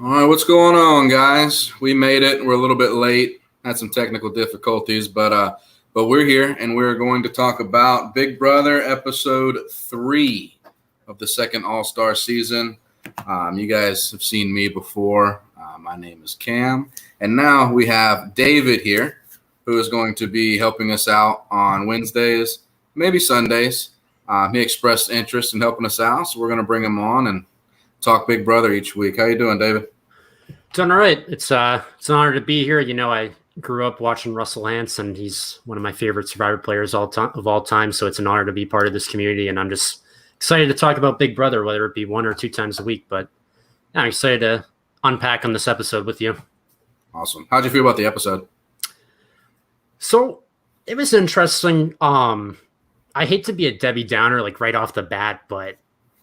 All right, what's going on, guys? We made it. We're a little bit late. Had some technical difficulties, but we're here, and we're going to talk about Big Brother episode 3 of the second All-Star season. You guys have seen me before. My name is Cam, and now we have David here, who is going to be helping us out on Wednesdays, maybe Sundays. He expressed interest in helping us out, so we're going to bring him on and talk Big Brother each week. How you doing, David? Doing all right. It's an honor to be here. You know, I grew up watching Russell Hantz, and he's one of my favorite Survivor players of all time. So it's an honor to be part of this community, and I'm just excited to talk about Big Brother, whether it be 1 or 2 times a week. But yeah, I'm excited to unpack on this episode with you. Awesome. How'd you feel about the episode? So it was interesting. I hate to be a Debbie Downer like right off the bat, but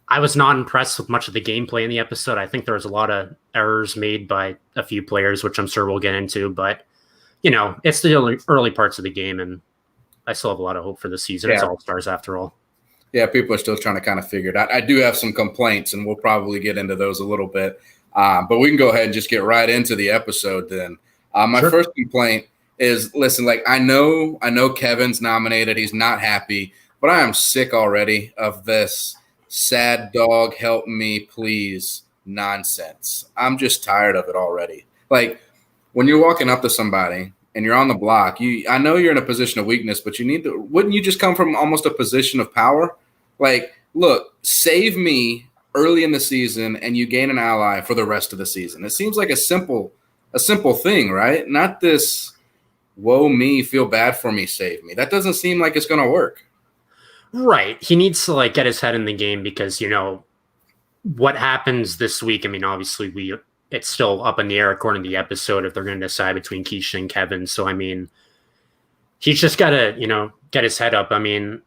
I was not impressed with much of the gameplay in the episode. I think there was a lot of errors made by a few players, which I'm sure we'll get into. But, you know, it's the early parts of the game, and I still have a lot of hope for the season. Yeah. It's All-Stars after all. Yeah, people are still trying to kind of figure it out. I do have some complaints, and we'll probably get into those a little bit. But we can go ahead and just get right into the episode then. My first complaint is, listen, like I know Kevin's nominated. He's not happy, but I am sick already of this sad dog, help me, please nonsense. I'm just tired of it already. Like when you're walking up to somebody and you're on the block, I know you're in a position of weakness, but wouldn't you just come from almost a position of power? Like, look, save me early in the season and you gain an ally for the rest of the season. It seems like a simple thing, right? Not this, woe me, feel bad for me, save me. That doesn't seem like it's going to work. Right. He needs to like get his head in the game because, you know, what happens this week, I mean, obviously it's still up in the air according to the episode if they're going to decide between Keisha and Kevin. So, I mean, he's just got to, you know, get his head up. I mean,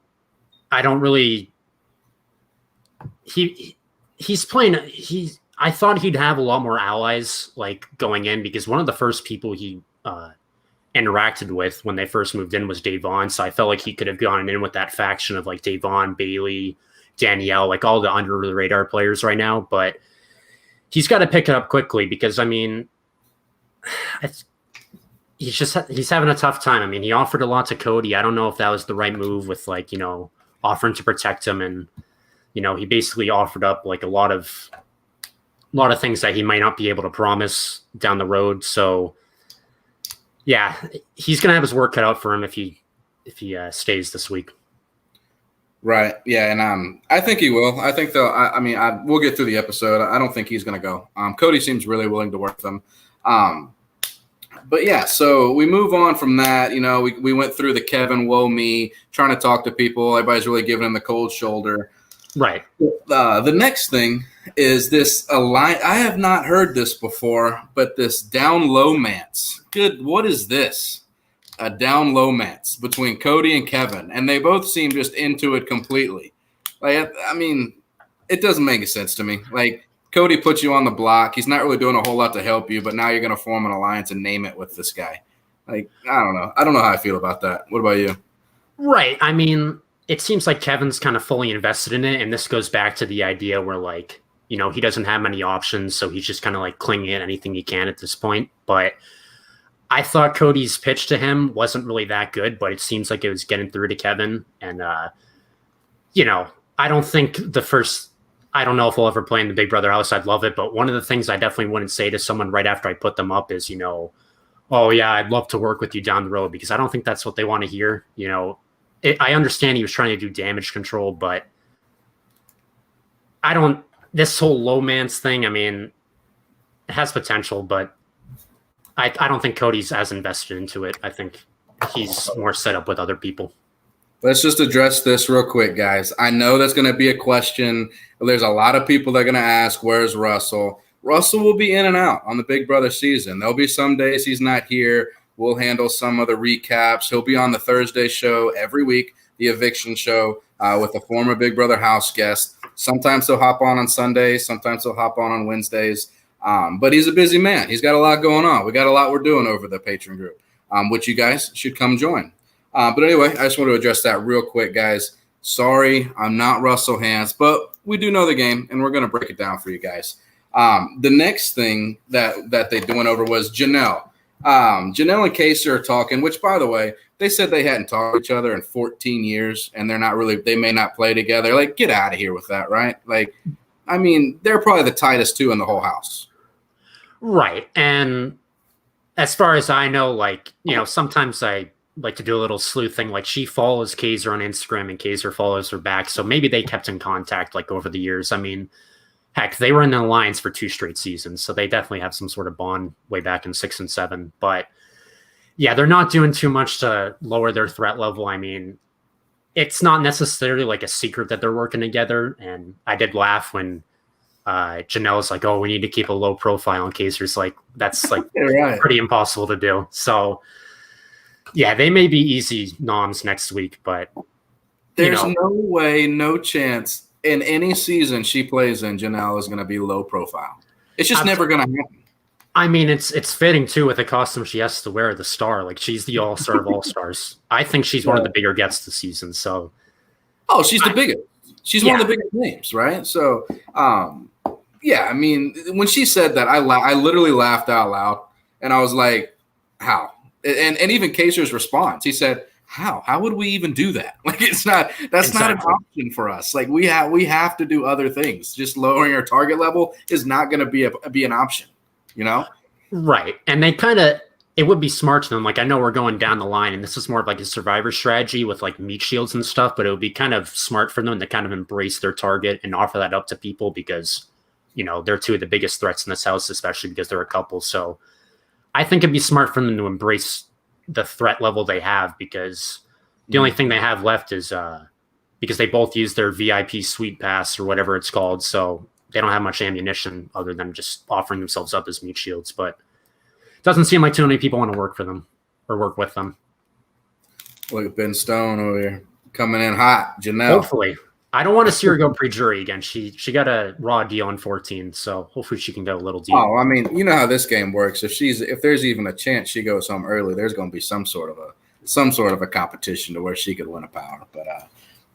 I don't really he's playing I thought he'd have a lot more allies like going in because one of the first people he interacted with when they first moved in was Davon. So I felt like he could have gone in with that faction of like Davon, Bailey, Danielle, like all the under the radar players right now. But he's got to pick it up quickly because, I mean, he's having a tough time. I mean, he offered a lot to Cody. I don't know if that was the right move with like, you know, offering to protect him. And, you know, he basically offered up like a lot of things that he might not be able to promise down the road. So, yeah, he's going to have his work cut out for him if he stays this week. Right. Yeah, and I think he will. I think though. We'll get through the episode. I don't think he's going to go. Cody seems really willing to work with him. But yeah, so we move on from that. You know, we went through the Kevin, woe me, trying to talk to people. Everybody's really giving him the cold shoulder. Right. The next thing is this alliance. I have not heard this before, but this down low mance. Good. What is this? A down low mance between Cody and Kevin, and they both seem just into it completely. Like, I mean, it doesn't make sense to me. Like, Cody puts you on the block. He's not really doing a whole lot to help you, but now you're going to form an alliance and name it with this guy. Like, I don't know. I don't know how I feel about that. What about you? Right. I mean, it seems like Kevin's kind of fully invested in it, and this goes back to the idea where, like, you know, he doesn't have many options, so he's just kind of, like, clinging at anything he can at this point. But I thought Cody's pitch to him wasn't really that good, but it seems like it was getting through to Kevin. And, you know, I don't know if we'll ever play in the Big Brother house. I'd love it. But one of the things I definitely wouldn't say to someone right after I put them up is, you know, oh, yeah, I'd love to work with you down the road, because I don't think that's what they want to hear. You know, I understand he was trying to do damage control, but this whole low man's thing, I mean, it has potential, but I don't think Cody's as invested into it. I think he's more set up with other people. Let's just address this real quick, guys. I know that's going to be a question. There's a lot of people that are going to ask, where's Russell? Russell will be in and out on the Big Brother season. There'll be some days he's not here. We'll handle some of the recaps. He'll be on the Thursday show every week, the eviction show, with a former Big Brother house guest. Sometimes he'll hop on Sundays. Sometimes he'll hop on Wednesdays. But he's a busy man. He's got a lot going on. We got a lot we're doing over the Patreon group, which you guys should come join. But anyway, I just want to address that real quick, guys. Sorry, I'm not Russell Hantz, but we do know the game, and we're going to break it down for you guys. The next thing that they went over was Janelle. Janelle and Casey are talking, which, by the way, they said they hadn't talked to each other in 14 years, and they may not play together. Like, get out of here with that, right? Like, I mean, they're probably the tightest two in the whole house. Right. And as far as I know, like, sometimes I like to do a little sleuth thing. Like, she follows Kaiser on Instagram and Kaiser follows her back. So maybe they kept in contact like over the years. I mean, heck, they were in the alliance for 2 straight seasons. So they definitely have some sort of bond way back in 6 and 7. But yeah, they're not doing too much to lower their threat level. I mean, it's not necessarily like a secret that they're working together. And I did laugh when Janelle's like, oh, we need to keep a low profile in case there's like, that's like pretty impossible to do. So yeah, they may be easy noms next week, but there's no way, no chance in any season she plays in, Janelle is going to be low profile. It's just never going to happen. I mean, it's fitting too with the costume she has to wear, the star. Like, she's the all-star of all-stars. I think she's one of the bigger gets this season. So, she's the biggest. She's one of the biggest names, right? So, yeah, I mean, when she said that, I literally laughed out loud, and I was like, "How?" And even Kaiser's response, he said, "How? How would we even do that? Like, that's not an option for us. Like, we have to do other things. Just lowering our target level is not going to be an option, Right? And it would be smart to them. Like, I know we're going down the line, and this is more of like a survivor strategy with like meat shields and stuff, but it would be kind of smart for them to kind of embrace their target and offer that up to people because, they're 2 of the biggest threats in this house, especially because they're a couple. So I think it'd be smart for them to embrace the threat level they have, because the only thing they have left is because they both use their VIP suite pass or whatever it's called. So they don't have much ammunition other than just offering themselves up as meat shields. But it doesn't seem like too many people want to work for them or work with them. Look at Ben Stone over here coming in hot. Janelle. Hopefully. I don't want to see her go pre-jury again. She got a raw deal in 14, so hopefully she can go a little deep. Oh, I mean, you know how this game works. If there's even a chance she goes home early, there's going to be some sort of a competition to where she could win a power.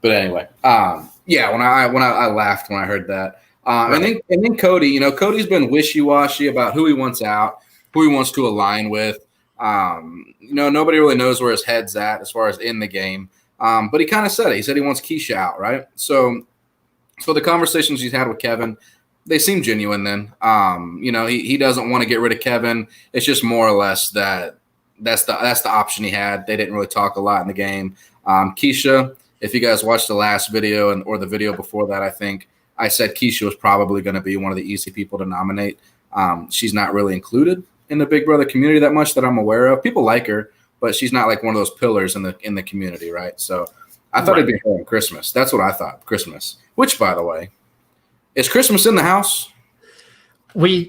But anyway, yeah. When I laughed when I heard that, right. and then Cody, Cody's been wishy-washy about who he wants out, who he wants to align with. Nobody really knows where his head's at as far as in the game. But he kind of said it. He said he wants Keisha out, right? So the conversations he's had with Kevin, they seem genuine then. He doesn't want to get rid of Kevin. It's just more or less that's the option he had. They didn't really talk a lot in the game. Keisha, if you guys watched the last video or the video before that, I think I said Keisha was probably going to be one of the easy people to nominate. She's not really included in the Big Brother community that much that I'm aware of. People like her, but she's not like one of those pillars in the community, right? So I thought it'd be her on Christmas. That's what I thought, Christmas. Which, by the way, is Christmas in the house?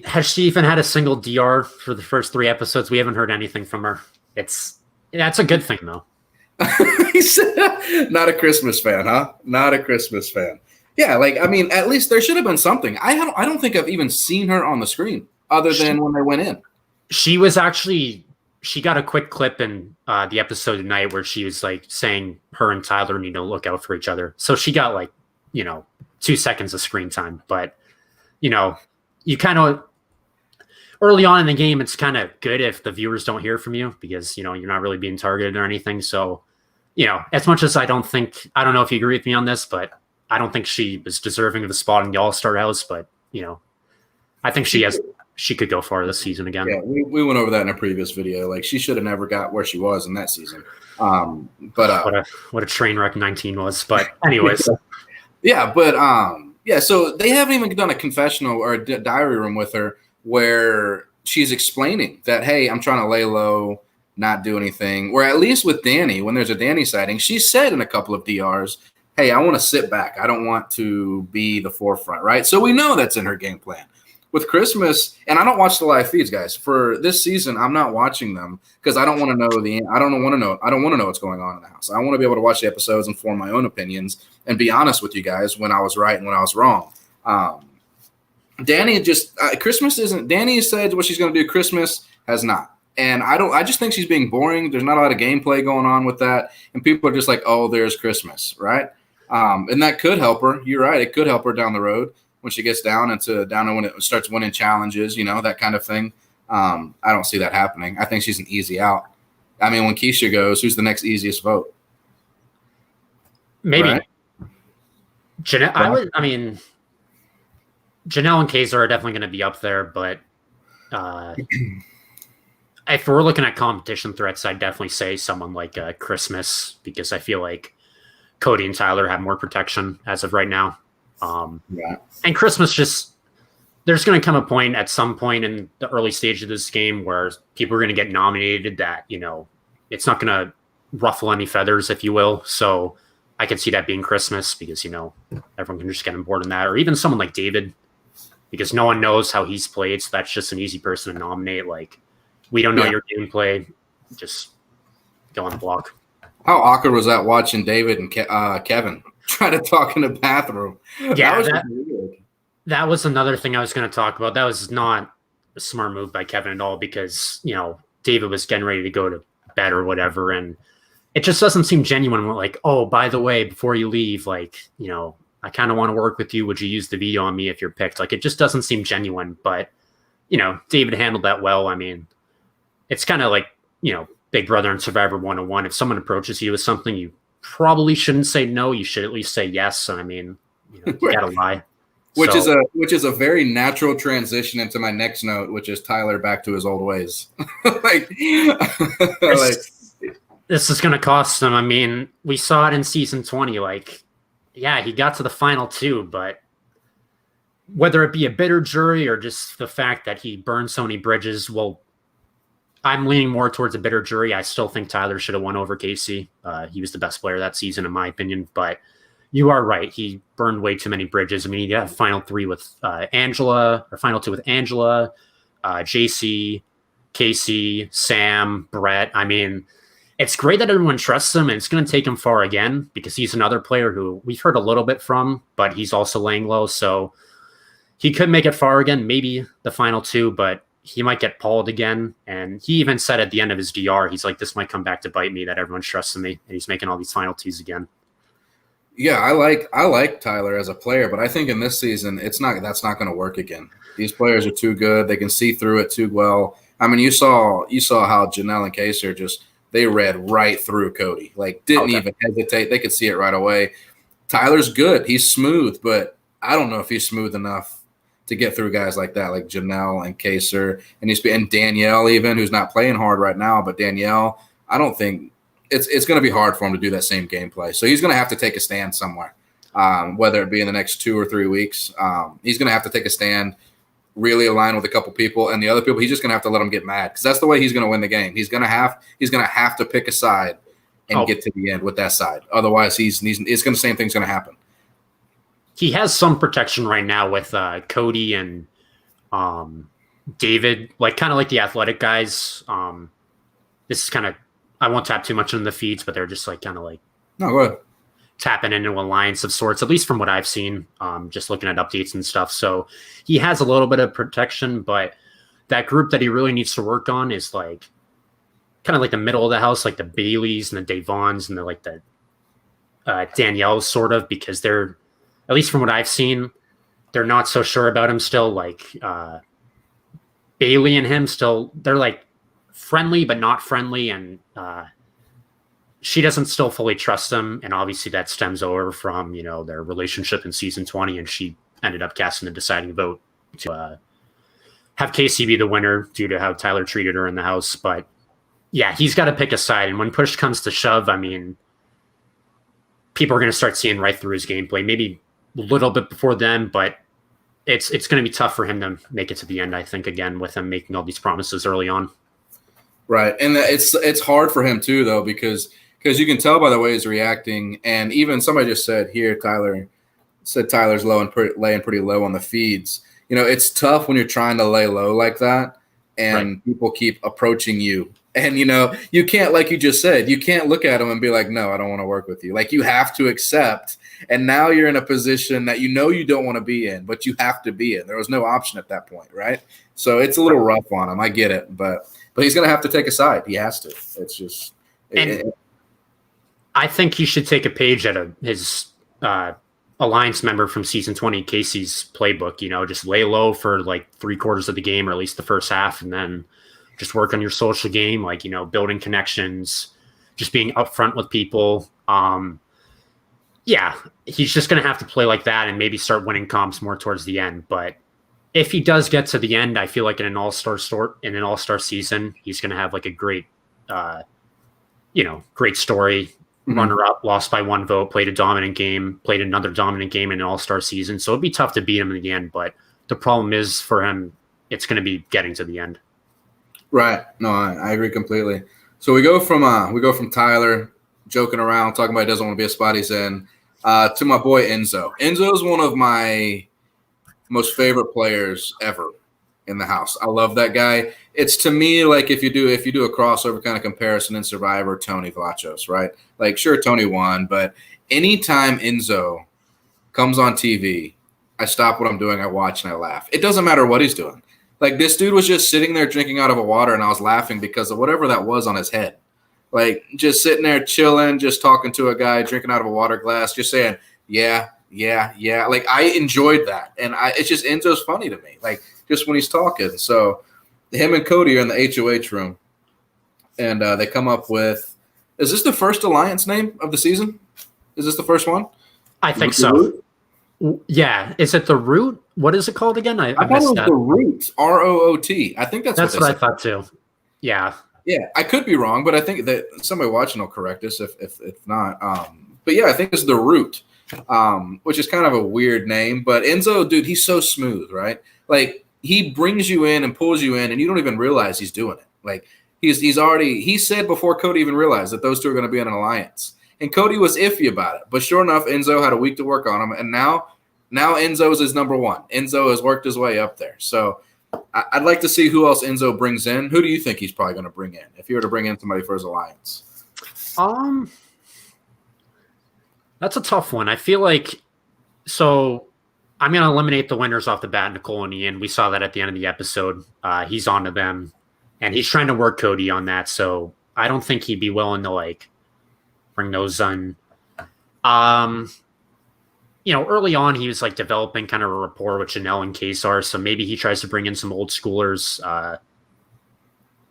Has she even had a single DR for the first 3 episodes? We haven't heard anything from her. That's a good thing, though. He said, not a Christmas fan, huh? Not a Christmas fan. Yeah, like, I mean, at least there should have been something. I don't think I've even seen her on the screen other than when they went in. She was actually... She got a quick clip in the episode tonight where she was like saying her and Tyler need to look out for each other. So she got like, 2 seconds of screen time. But, you kind of early on in the game, it's kind of good if the viewers don't hear from you because, you're not really being targeted or anything. So, as much as I don't know if you agree with me on this, but I don't think she was deserving of the spot in the All-Star house. But, I think she could go far this season again. Yeah, we went over that in a previous video. Like, she should have never got where she was in that season. But what a train wreck 19 was. But anyways, yeah. But so they haven't even done a confessional or a diary room with her where she's explaining that, hey, I'm trying to lay low, not do anything. Or at least with Danny, when there's a Danny sighting, she said in a couple of DRs, hey, I want to sit back. I don't want to be the forefront, right? So we know that's in her game plan. With Christmas, and I don't watch the live feeds, guys. For this season, I'm not watching them because I don't want to know I don't want to know what's going on in the house. I want to be able to watch the episodes and form my own opinions and be honest with you guys when I was right and when I was wrong. Danny Christmas isn't. Danny said what she's going to do. Christmas has not, and I just think she's being boring. There's not a lot of gameplay going on with that, and people are just like, oh, there's Christmas, right? And that could help her. You're right. It could help her down the road when she gets down when it starts winning challenges, that kind of thing. I don't see that happening. I think she's an easy out. I mean, when Keisha goes, who's the next easiest vote? Maybe right? Janelle and Casey are definitely going to be up there, but if we're looking at competition threats, I'd definitely say someone like Christmas, because I feel like Cody and Tyler have more protection as of right now. And Christmas there's going to come a point at some point in the early stage of this game where people are going to get nominated that, it's not going to ruffle any feathers, if you will. So I can see that being Christmas because, everyone can just get on board in that. Or even someone like David, because no one knows how he's played. So that's just an easy person to nominate. Like, we don't know your gameplay. Just go on the block. How awkward was that watching David and Kevin try to talk in the bathroom? Yeah, that was another thing I was going to talk about. That was not a smart move by Kevin at all because, David was getting ready to go to bed or whatever. And it just doesn't seem genuine. Like, oh, by the way, before you leave, like, I kind of want to work with you. Would you use the veto on me if you're picked? Like, it just doesn't seem genuine. But, David handled that well. I mean, it's kind of like, Big Brother and Survivor 101. If someone approaches you with something, you probably shouldn't say no. You should at least say yes. I mean, you gotta lie. Which is a very natural transition into my next note, which is Tyler back to his old ways. This is going to cost him. I mean, we saw it in season 20. Like, yeah, he got to the final 2, but whether it be a bitter jury or just the fact that he burned so many bridges, well, I'm leaning more towards a bitter jury. I still think Tyler should have won over Casey. He was the best player that season, in my opinion, but you are right. He burned way too many bridges. I mean, he got final 3 with Angela, or final 2 with Angela, JC, Casey, Sam, Brett. I mean, it's great that everyone trusts him, and it's going to take him far again because he's another player who we've heard a little bit from, but he's also laying low. So he could make it far again, maybe the final 2, but he might get pulled again. And he even said at the end of his DR, he's like, this might come back to bite me that everyone's trusting me. And he's making all these final 2s again. Yeah, I like Tyler as a player, but I think in this season that's not going to work again. These players are too good. They can see through it too well. I mean, you saw how Janelle and Casey they read right through Cody. Like, didn't even hesitate. They could see it right away. Tyler's good. He's smooth, but I don't know if he's smooth enough to get through guys like that, like Janelle and Casey and Danielle even, who's not playing hard right now, but Danielle, I don't think it's going to be hard for him to do that same gameplay. So he's going to have to take a stand somewhere, whether it be in the next 2 or 3 weeks. He's going to have to take a stand, really align with a couple people, and the other people, he's just going to have to let them get mad because that's the way he's going to win the game. He's going to have to pick a side and get to the end with that side. Otherwise, the same thing's going to happen. He has some protection right now with Cody and David, like kind of like the athletic guys. This is kind of, I won't tap too much into the feeds, but they're just like kind of like go ahead. Tapping into an alliance of sorts, at least from what I've seen, just looking at updates and stuff. So he has a little bit of protection, but that group that he really needs to work on is like kind of like the middle of the house, like the Baileys and the Davons and the Danielles sort of, because they're, at least from what I've seen, they're not so sure about him still. Like Bailey and him still, they're like friendly, but not friendly. And she doesn't still fully trust him. And obviously that stems over from, their relationship in season 20. And she ended up casting the deciding vote to have Casey be the winner due to how Tyler treated her in the house. But yeah, he's got to pick a side. And when push comes to shove, I mean, people are going to start seeing right through his gameplay, maybe a little bit before then, but it's going to be tough for him to make it to the end, I think, again, with him making all these promises early on. Right. And it's hard for him too, though, because you can tell by the way he's reacting. And even somebody just said here, Tyler's low and laying pretty low on the feeds. It's tough when you're trying to lay low like that and people keep approaching you. And, you can't, like you just said, you can't look at them and be like, no, I don't want to work with you. Like, you have to accept. And now you're in a position that you don't want to be in, but you have to be in. There was no option at that point, right? So it's a little rough on him. I get it. But he's going to have to take a side. He has to. It's just I think he should take a page out of his Alliance member from season 20, Casey's playbook, just lay low for like 3/4 of the game, or at least the first half, and then just work on your social game, like, building connections, just being upfront with people. Yeah, he's just going to have to play like that and maybe start winning comps more towards the end. But if he does get to the end, I feel like in an all-star season, he's going to have like a great, great story. Mm-hmm. Runner-up, lost by 1 vote, played a dominant game, played another dominant game in an all-star season. So it'd be tough to beat him in the end. But the problem is for him, it's going to be getting to the end. Right. No, I agree completely. So we go from Tyler joking around, talking about he doesn't want to be a spot he's in, to my boy Enzo. Enzo is one of my most favorite players ever in the house. I love that guy. It's, to me, like if you do a crossover kind of comparison in Survivor, Tony Vlachos, right? Like, sure, Tony won, but anytime Enzo comes on TV, I stop what I'm doing, I watch, and I laugh. It doesn't matter what he's doing. Like, this dude was just sitting there drinking out of a water, and I was laughing because of whatever that was on his head. Like, just sitting there chilling, just talking to a guy, drinking out of a water glass, just saying, yeah. Like, I enjoyed that. And it's just, Enzo's funny to me, like, just when he's talking. So him and Cody are in the HOH room, and they come up with, is this the first Alliance name of the season? Is this the first one? I think so. Yeah. Is it the Root? What is it called again? I thought it was the Root, ROOT. I think that's what I thought too. Yeah. Yeah, I could be wrong, but I think that somebody watching will correct us if not. But yeah, I think it's the Root, which is kind of a weird name. But Enzo, dude, he's so smooth, right? Like, he brings you in and pulls you in, and you don't even realize he's doing it. Like, he said before Cody even realized that those two are going to be in an alliance. And Cody was iffy about it. But sure enough, Enzo had a week to work on him, and now Enzo's his number one. Enzo has worked his way up there. So I'd like to see who else Enzo brings in. Who do you think he's probably going to bring in if you were to bring in somebody for his alliance? That's a tough one. I feel like, so I'm going to eliminate the winners off the bat, Nicole and Ian. We saw that at the end of the episode. He's on to them, and he's trying to work Cody on that. So I don't think he'd be willing to like bring those in. Early on, he was like developing kind of a rapport with Janelle and Casey. So maybe he tries to bring in some old schoolers,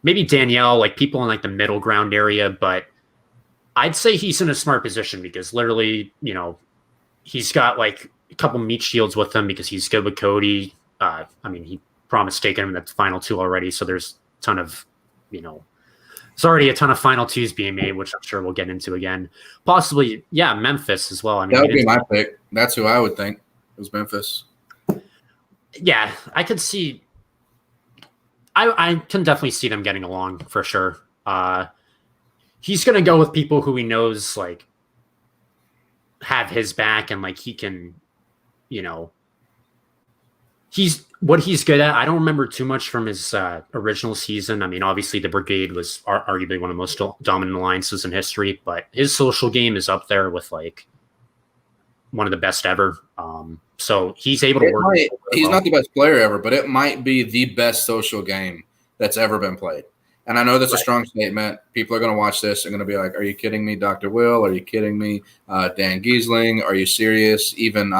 maybe Danielle, like people in like the middle ground area. But I'd say he's in a smart position because literally, he's got like a couple meat shields with him because he's good with Cody. He promised taking him the final 2 already. So there's a ton of, there's already a ton of final 2s being made, which I'm sure we'll get into again. Possibly, yeah, Memphis as well. That would be my pick. That's who I would think. It was Memphis. Yeah, I could see. I can definitely see them getting along for sure. He's going to go with people who he knows like have his back and like he can, he's what he's good at. I don't remember too much from his original season. I mean, obviously the Brigade was arguably one of the most dominant alliances in history, but his social game is up there with like one of the best ever. So he's able to work. He's not the best player ever, but it might be the best social game that's ever been played. And I know that's a strong statement. People are going to watch this and going to be like, are you kidding me, Dr. Will? Are you kidding me, Dan Giesling? Are you serious? Even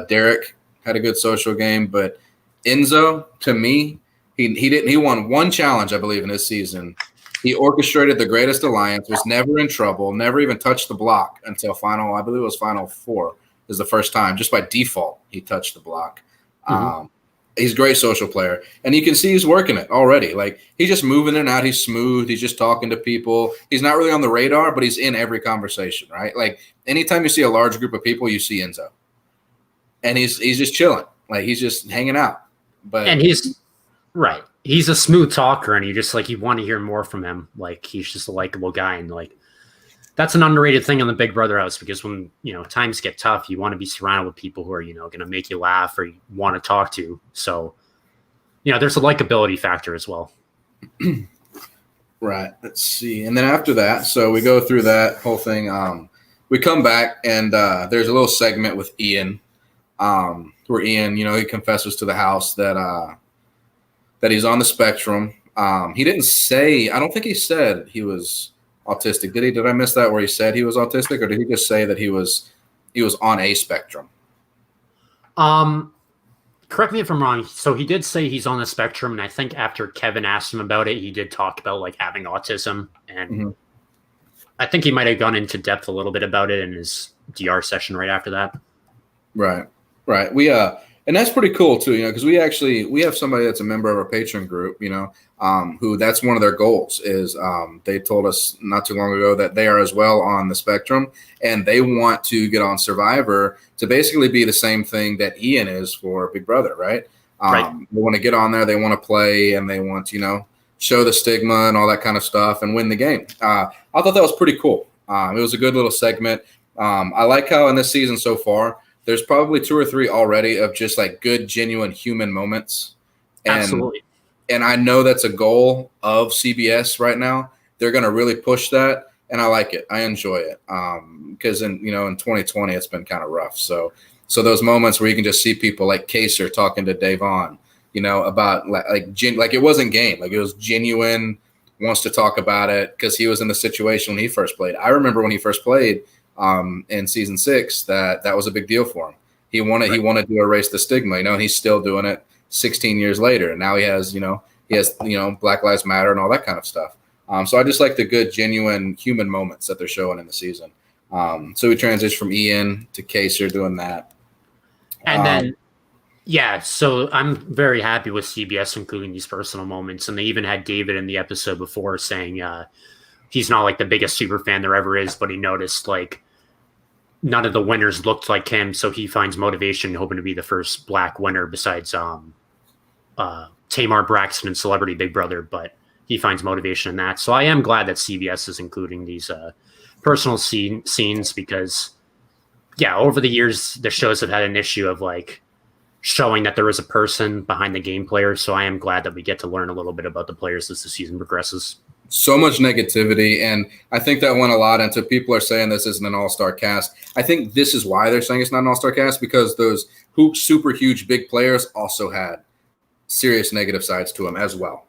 Derek had a good social game. But Enzo, to me, he won one challenge, I believe, in this season. He orchestrated the greatest alliance, was never in trouble, never even touched the block until I believe it was final 4 is the first time. Just by default, he touched the block. Mm-hmm. He's a great social player, and you can see he's working it already. Like, he's just moving in and out. He's smooth. He's just talking to people. He's not really on the radar, but he's in every conversation, right? Like, anytime you see a large group of people, you see Enzo. And he's just chilling. Like, he's just hanging out. And he's right. He's a smooth talker, and you want to hear more from him. Like, he's just a likable guy, and like that's an underrated thing in the Big Brother house because when times get tough, you want to be surrounded with people who are going to make you laugh or you want to talk to. So there's a likability factor as well. Right. Let's see. And then after that, so we go through that whole thing. We come back and there's a little segment with Ian, where Ian, he confesses to the house that he's on the spectrum. He didn't say. I don't think he said he was autistic. Did he? Did I miss that where he said he was autistic, or did he just say that he was he was on a spectrum. Correct me if I'm wrong. So he did say he's on the spectrum, and I think after Kevin asked him about it, he did talk about like having autism, and I think he might have gone into depth a little bit about it in his DR session right after that. Right. We and that's pretty cool too, because we have somebody that's a member of our patron group, who that's one of their goals is they told us not too long ago that they are as well on the spectrum, and they want to get on Survivor to basically be the same thing that Ian is for Big Brother, right? Right. They want to get on there, they want to play, and they want show the stigma and all that kind of stuff and win the game. I thought that was pretty cool. It was a good little segment. I like how in this season so far, there's probably 2 or 3 already of just like good, genuine human moments. Absolutely. And I know that's a goal of CBS right now. They're going to really push that, and I like it. I enjoy it because in 2020 it's been kind of rough. So those moments where you can just see people like Kaser talking to Davon, about like it wasn't game, like it was genuine. Wants to talk about it because he was in the situation when he first played. I remember when he first played. In season 6, that was a big deal for him. He wanted to erase the stigma, and he's still doing it 16 years later. And now he has Black Lives Matter and all that kind of stuff. So I just like the good, genuine human moments that they're showing in the season. So we transitioned from Ian to Kaser doing that. And then, so I'm very happy with CBS including these personal moments. And they even had David in the episode before saying he's not like the biggest super fan there ever is, but he noticed like none of the winners looked like him, so he finds motivation hoping to be the first Black winner besides Tamar Braxton and Celebrity Big Brother, but he finds motivation in that. So I am glad that CBS is including these personal scenes because, over the years, the shows have had an issue of like showing that there is a person behind the game player. So I am glad that we get to learn a little bit about the players as the season progresses. So much negativity, and I think that went a lot into people are saying this isn't an all-star cast. I think this is why they're saying it's not an all-star cast, because those super huge big players also had serious negative sides to them as well.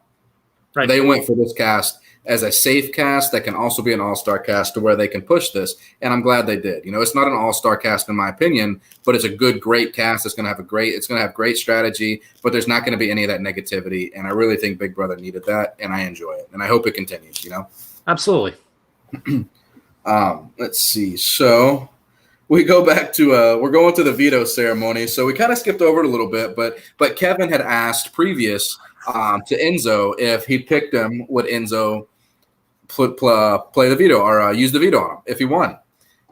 Right. They went for this cast as a safe cast that can also be an all-star cast to where they can push this, and I'm glad they did. It's not an all-star cast in my opinion, but it's a great cast. It's going to have great strategy, but there's not going to be any of that negativity, and I really think Big Brother needed that, and I enjoy it, and I hope it continues. Absolutely. Let's see. So we go back to we're going to the veto ceremony. So we kind of skipped over it a little bit, but Kevin had asked previous to Enzo if he picked him, would Enzo play the veto or use the veto on him if he won.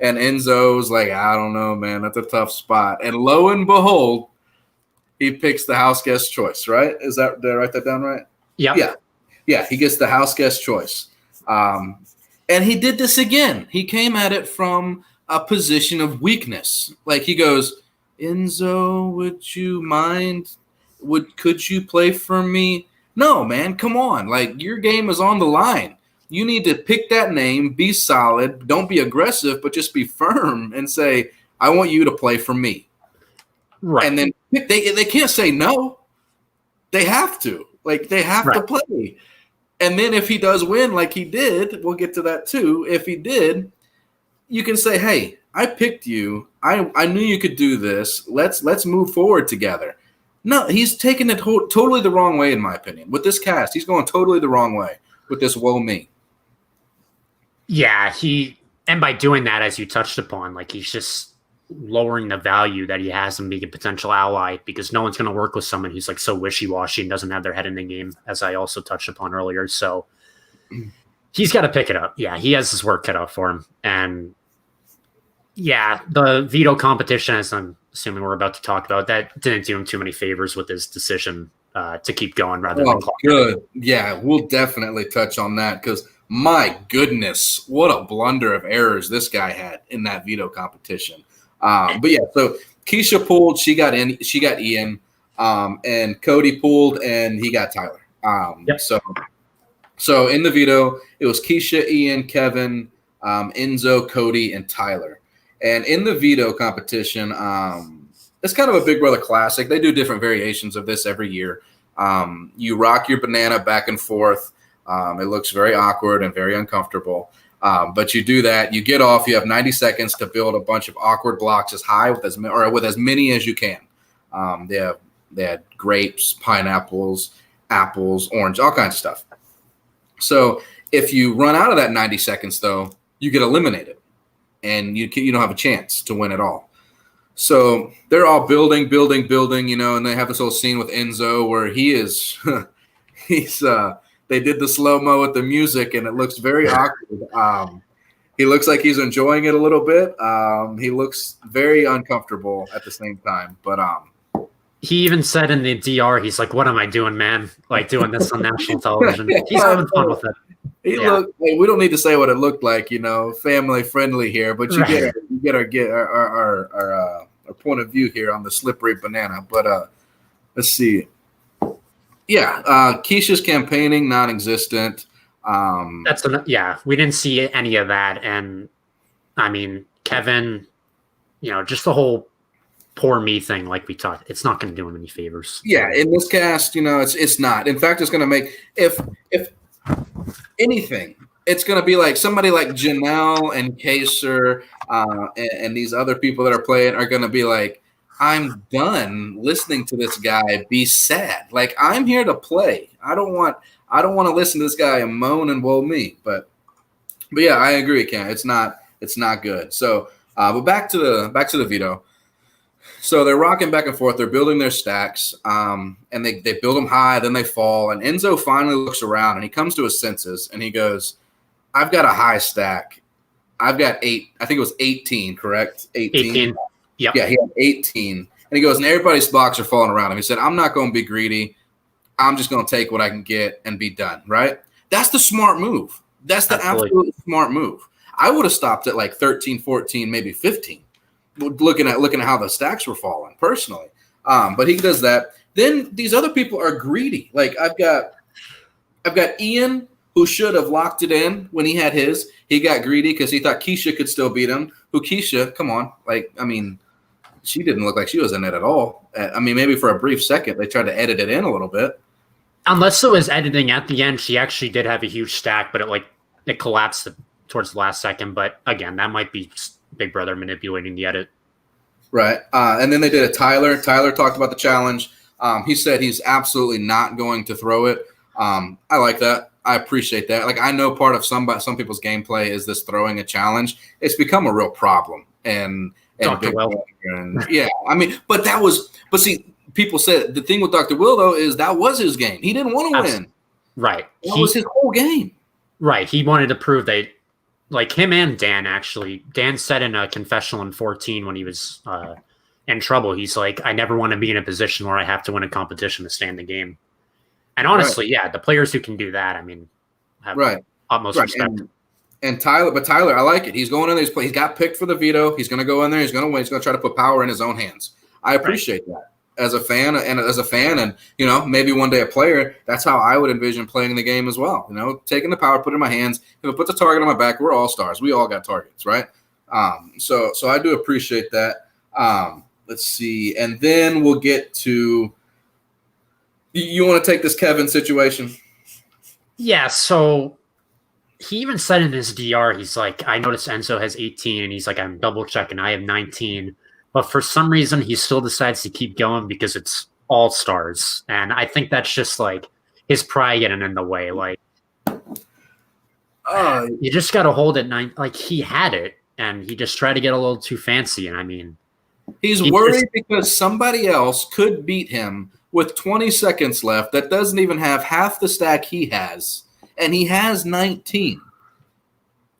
And Enzo's like, I don't know, man, that's a tough spot. And lo and behold, he picks the house guest choice, right? Did I write that down right? Yeah. Yeah, he gets the house guest choice. And he did this again. He came at it from a position of weakness. Like he goes, Enzo, would you mind? Could you play for me? No, man, come on. Like your game is on the line. You need to pick that name, be solid, don't be aggressive, but just be firm and say, I want you to play for me. Right. And then they can't say no. They have to. Like they have to play. And then if he does win like he did, we'll get to that too. If he did, you can say, hey, I picked you. I knew you could do this. Let's move forward together. No, he's taking it totally the wrong way, in my opinion. With this cast, he's going totally the wrong way with this woe me. Yeah, and by doing that, as you touched upon, like he's just lowering the value that he has in being a potential ally because no one's going to work with someone who's like so wishy-washy and doesn't have their head in the game, as I also touched upon earlier. So he's got to pick it up. Yeah, he has his work cut out for him. And yeah, the veto competition, as I'm assuming we're about to talk about, that didn't do him too many favors with his decision to keep going rather than clock. Good. Yeah, we'll definitely touch on that because my goodness, what a blunder of errors this guy had in that veto competition. But yeah, so Keisha pulled, she got Ian, and Cody pulled, and he got Tyler. So in the veto, it was Keisha, Ian, Kevin, Enzo, Cody, and Tyler. And in the veto competition, it's kind of a Big Brother classic. They do different variations of this every year. You rock your banana back and forth. It looks very awkward and very uncomfortable. But you do that, you get off, you have 90 seconds to build a bunch of awkward blocks as high with as many as you can. They had grapes, pineapples, apples, orange, all kinds of stuff. So if you run out of that 90 seconds, though, you get eliminated, and you don't have a chance to win at all. So they're all building, and they have this whole scene with Enzo where they did the slow-mo with the music, and it looks very awkward. He looks like he's enjoying it a little bit. He looks very uncomfortable at the same time, but he even said in the DR, he's like, "What am I doing, man? Like doing this on national television." He's having fun with it. We don't need to say what it looked like, family friendly here, but you get our point of view here on the slippery banana. But let's see. Yeah, Keisha's campaigning non-existent. We didn't see any of that, and I mean Kevin, just the whole poor me thing, like we talked, it's not going to do him any favors. Yeah, in this cast, it's not. In fact, it's going to make if anything, it's going to be like somebody like Janelle and Casey and these other people that are playing are going to be like, I'm done listening to this guy be sad. Like, I'm here to play. I don't want to listen to this guy and moan and woe me. But yeah, I agree, Ken. It's not good. So, but back to the veto. So they're rocking back and forth. They're building their stacks, and they build them high, then they fall. And Enzo finally looks around, and he comes to his senses, and he goes, I've got a high stack. I've got 8. I think it was 18, correct? 18. Yep. Yeah, he had 18. And he goes, and everybody's blocks are falling around him. He said, I'm not going to be greedy. I'm just going to take what I can get and be done, right? That's the smart move. That's the absolute smart move. I would have stopped at like 13, 14, maybe 15, looking at how the stacks were falling personally. But he does that. Then these other people are greedy. Like I've got Ian, who should have locked it in when he had his. He got greedy because he thought Keisha could still beat him. Keisha, come on. She didn't look like she was in it at all. Maybe for a brief second, they tried to edit it in a little bit. Unless it was editing at the end, she actually did have a huge stack, but it collapsed towards the last second. But again, that might be Big Brother manipulating the edit. Right. And then they did a Tyler. Tyler talked about the challenge. He said he's absolutely not going to throw it. I like that. I appreciate that. Like, I know part of some people's gameplay is this throwing a challenge. It's become a real problem. And Dr. Will. But see, people said the thing with Dr. Will, though, is that was his game. He didn't want to win. Right. That was his whole game. Right. He wanted to prove that, like him and Dan, actually. Dan said in a confessional in 14 when he was in trouble, he's like, I never want to be in a position where I have to win a competition to stay in the game. And honestly, the players who can do that, have utmost respect. And Tyler, I like it. He's going in there. He's got picked for the veto. He's going to go in there. He's going to win. He's going to try to put power in his own hands. I appreciate that as a fan, and maybe one day a player. That's how I would envision playing the game as well. Taking the power, put it in my hands. If it puts a target on my back, we're all stars. We all got targets, right? So I do appreciate that. Let's see, and then we'll get to. You want to take this Kevin situation? Yeah. So. He even said in his DR, he's like, I noticed Enzo has 18, and he's like, I'm double checking, I have 19. But for some reason, he still decides to keep going because it's all stars. And I think that's just like his pride getting in the way. Like, you just got to hold it 9. Like, he had it, and he just tried to get a little too fancy. And he's worried because somebody else could beat him with 20 seconds left that doesn't even have half the stack he has. And he has 19.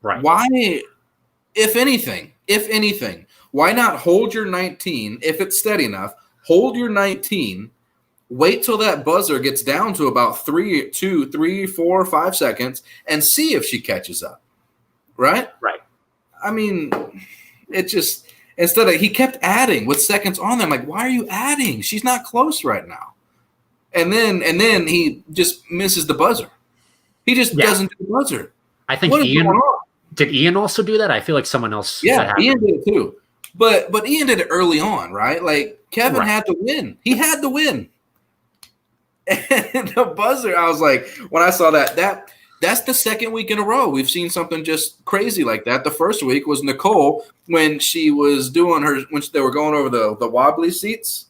Right. Why, if anything, why not hold your 19 if it's steady enough? Hold your 19. Wait till that buzzer gets down to about 3, 2, 3, 4, 5 seconds and see if she catches up. Right? Right. It just instead of he kept adding with seconds on there. I'm like, why are you adding? She's not close right now. And then he just misses the buzzer. He just doesn't do the buzzer. I think did Ian also do that? I feel like someone else. Yeah, Ian did it too. But Ian did it early on, right? Like Kevin had to win. He had to win. And the buzzer, I was like, when I saw that That's the second week in a row we've seen something just crazy like that. The first week was Nicole when she was doing when they were going over the wobbly seats.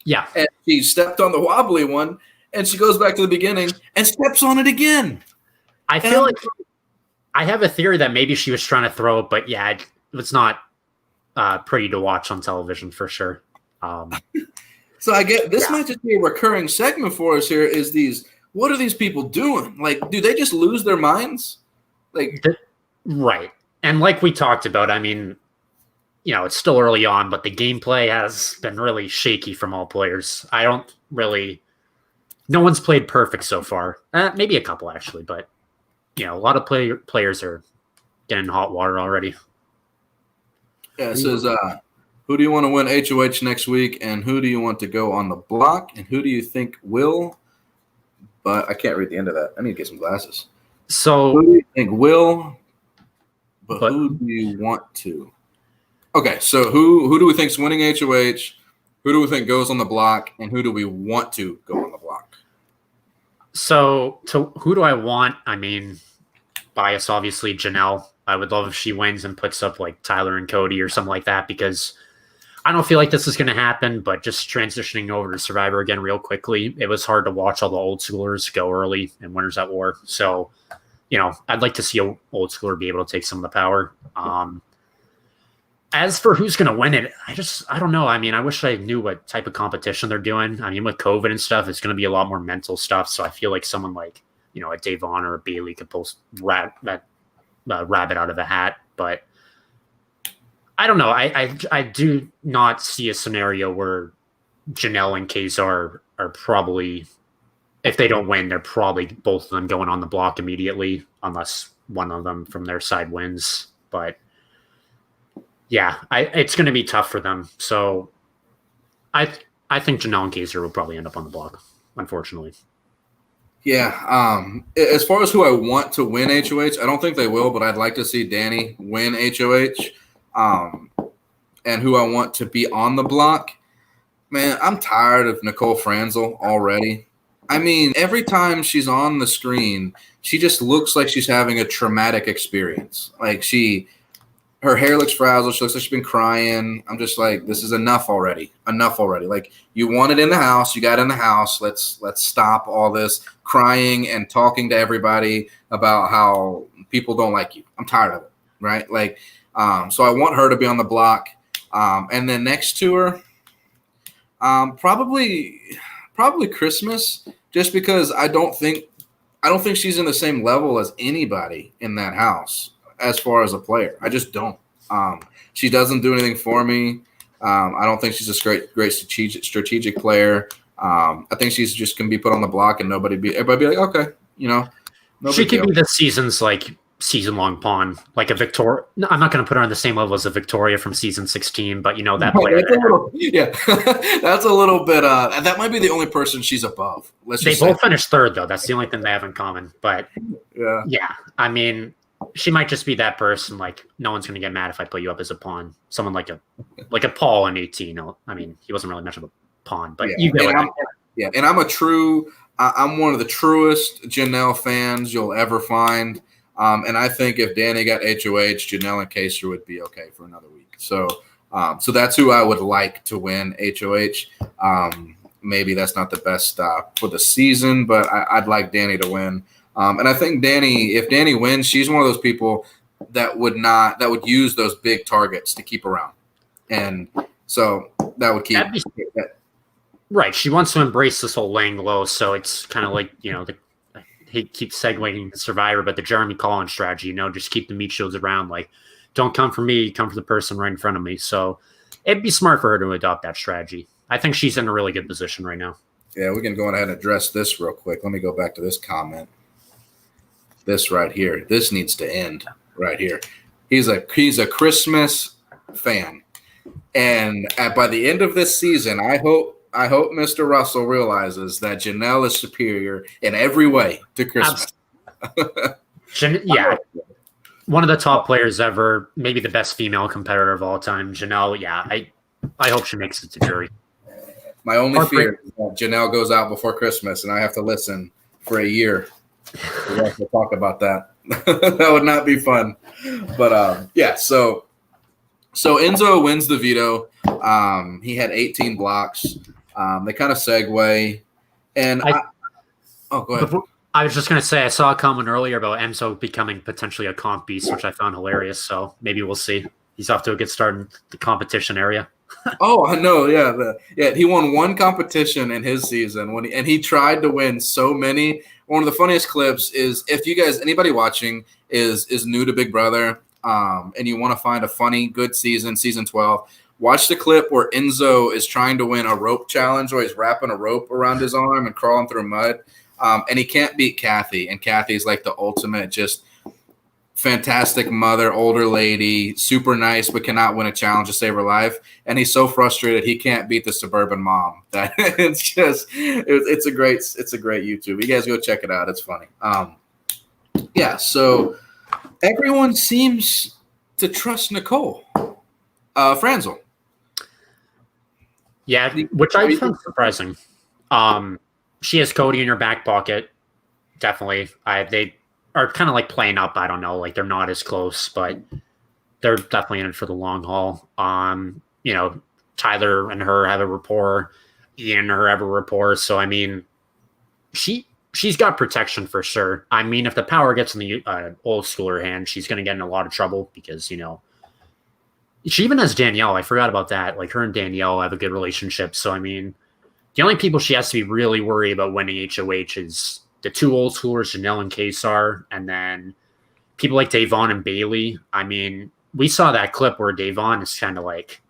Yeah. And she stepped on the wobbly one, and she goes back to the beginning and steps on it again. I feel like I have a theory that maybe she was trying to throw it, but yeah, it's not pretty to watch on television for sure. So I get this might just be a recurring segment for us here. What are these people doing? Like, do they just lose their minds? Right. And like we talked about, I mean, it's still early on, but the gameplay has been really shaky from all players. No one's played perfect so far. Maybe a couple actually, but a lot of players are getting hot water already. Yeah, it says, who do you want to win HOH next week, and who do you want to go on the block, and who do you think will? But I can't read the end of that. I need to get some glasses. So who do you think will? But who do you want to? Okay, so who do we think is winning HOH? Who do we think goes on the block, and who do we want to go on the block? So who do I want? I mean, bias obviously Janelle. I would love if she wins and puts up like Tyler and Cody or something like that, because I don't feel like this is going to happen. But just transitioning over to Survivor again real quickly, it was hard to watch all the old schoolers go early in Winners at War. So, I'd like to see an old schooler be able to take some of the power. As for who's going to win it, I don't know. I mean, I wish I knew what type of competition they're doing. I mean, with COVID and stuff, it's going to be a lot more mental stuff. So I feel like someone like, a Davon or a Bailey could pull that rabbit out of a hat. But I don't know. I do not see a scenario where Janelle and Casey are probably, if they don't win, they're probably both of them going on the block immediately, unless one of them from their side wins. But yeah, it's going to be tough for them. So I think Janelle and Casey will probably end up on the block, unfortunately. Yeah. As far as who I want to win HOH, I don't think they will, but I'd like to see Danny win HOH. And who I want to be on the block, man, I'm tired of Nicole Franzel already. I mean, every time she's on the screen, she just looks like she's having a traumatic experience. Like her hair looks frazzled. She looks like she's been crying. I'm just like, this is enough already. Enough already. Like, you wanted in the house. You got in the house. Let's stop all this crying and talking to everybody about how people don't like you. I'm tired of it, right? Like, so I want her to be on the block. And then next to her, probably Christmas, just because I don't think she's in the same level as anybody in that house as far as a player. I just don't. She doesn't do anything for me. I don't think she's a great strategic player. I think she's just can be put on the block and everybody be like, okay, She could be the season-long pawn, like a Victoria. No, I'm not going to put her on the same level as a Victoria from season 16, but that player. That's a little bit. That might be the only person she's above. They both finished third, though. That's the only thing they have in common. But yeah, I mean, she might just be that person. Like, no one's going to get mad if I put you up as a pawn. Someone like a Paul in 18. I mean, he wasn't really much of a pawn, but you get it. And I'm one of the truest Janelle fans you'll ever find. And I think if Danny got HOH, Janelle and Casey would be okay for another week. So that's who I would like to win HOH. Maybe that's not the best for the season, but I'd like Danny to win. And I think if Danny wins, she's one of those people that would use those big targets to keep around. And so that would keep that. Right. She wants to embrace this whole laying low. So it's kind of like, he keeps segueing the Survivor, but the Jeremy Collins strategy, just keep the meat shields around. Like, don't come for me, come for the person right in front of me. So it'd be smart for her to adopt that strategy. I think she's in a really good position right now. Yeah, we can go ahead and address this real quick. Let me go back to this comment. This right here. This needs to end right here. He's a Christmas fan. And by the end of this season, I hope Mr. Russell realizes that Janelle is superior in every way to Christmas. Yeah. One of the top players ever, maybe the best female competitor of all time. Janelle, yeah, I hope she makes it to jury. My only fear is that Janelle goes out before Christmas and I have to listen for a year We'll talk about that. That would not be fun. But yeah, so Enzo wins the veto. He had 18 blocks. They kind of segue, and oh, go ahead. I was just going to say, I saw a comment earlier about Enzo becoming potentially a comp beast, which I found hilarious. So maybe we'll see. He's off to a good start in the competition area. Oh, I know. Yeah. He won one competition in his season and he tried to win so many. One of the funniest clips is if you guys, anybody watching is new to Big Brother, and you want to find a funny, good season 12, watch the clip where Enzo is trying to win a rope challenge where he's wrapping a rope around his arm and crawling through mud. And he can't beat Kathy. And Kathy's like the ultimate, just fantastic mother, older lady, super nice, but cannot win a challenge to save her life. And he's so frustrated he can't beat the suburban mom. That it's a great YouTube. You guys go check it out. It's funny. Yeah. So everyone seems to trust Nicole Franzel. Yeah, which I found surprising. She has Cody in her back pocket. Definitely. They are kind of like playing up. I don't know. Like they're not as close, but they're definitely in it for the long haul. Tyler and her have a rapport. Ian and her have a rapport. So, I mean, she's got protection for sure. I mean, if the power gets in the old schooler hand, she's going to get in a lot of trouble because, she even has Danielle. I forgot about that. Like her and Danielle have a good relationship. So, I mean, the only people she has to be really worried about winning HOH is the two old schoolers, Janelle and Casey, and then people like Davon and Bailey. I mean, we saw that clip where Davon is kind of like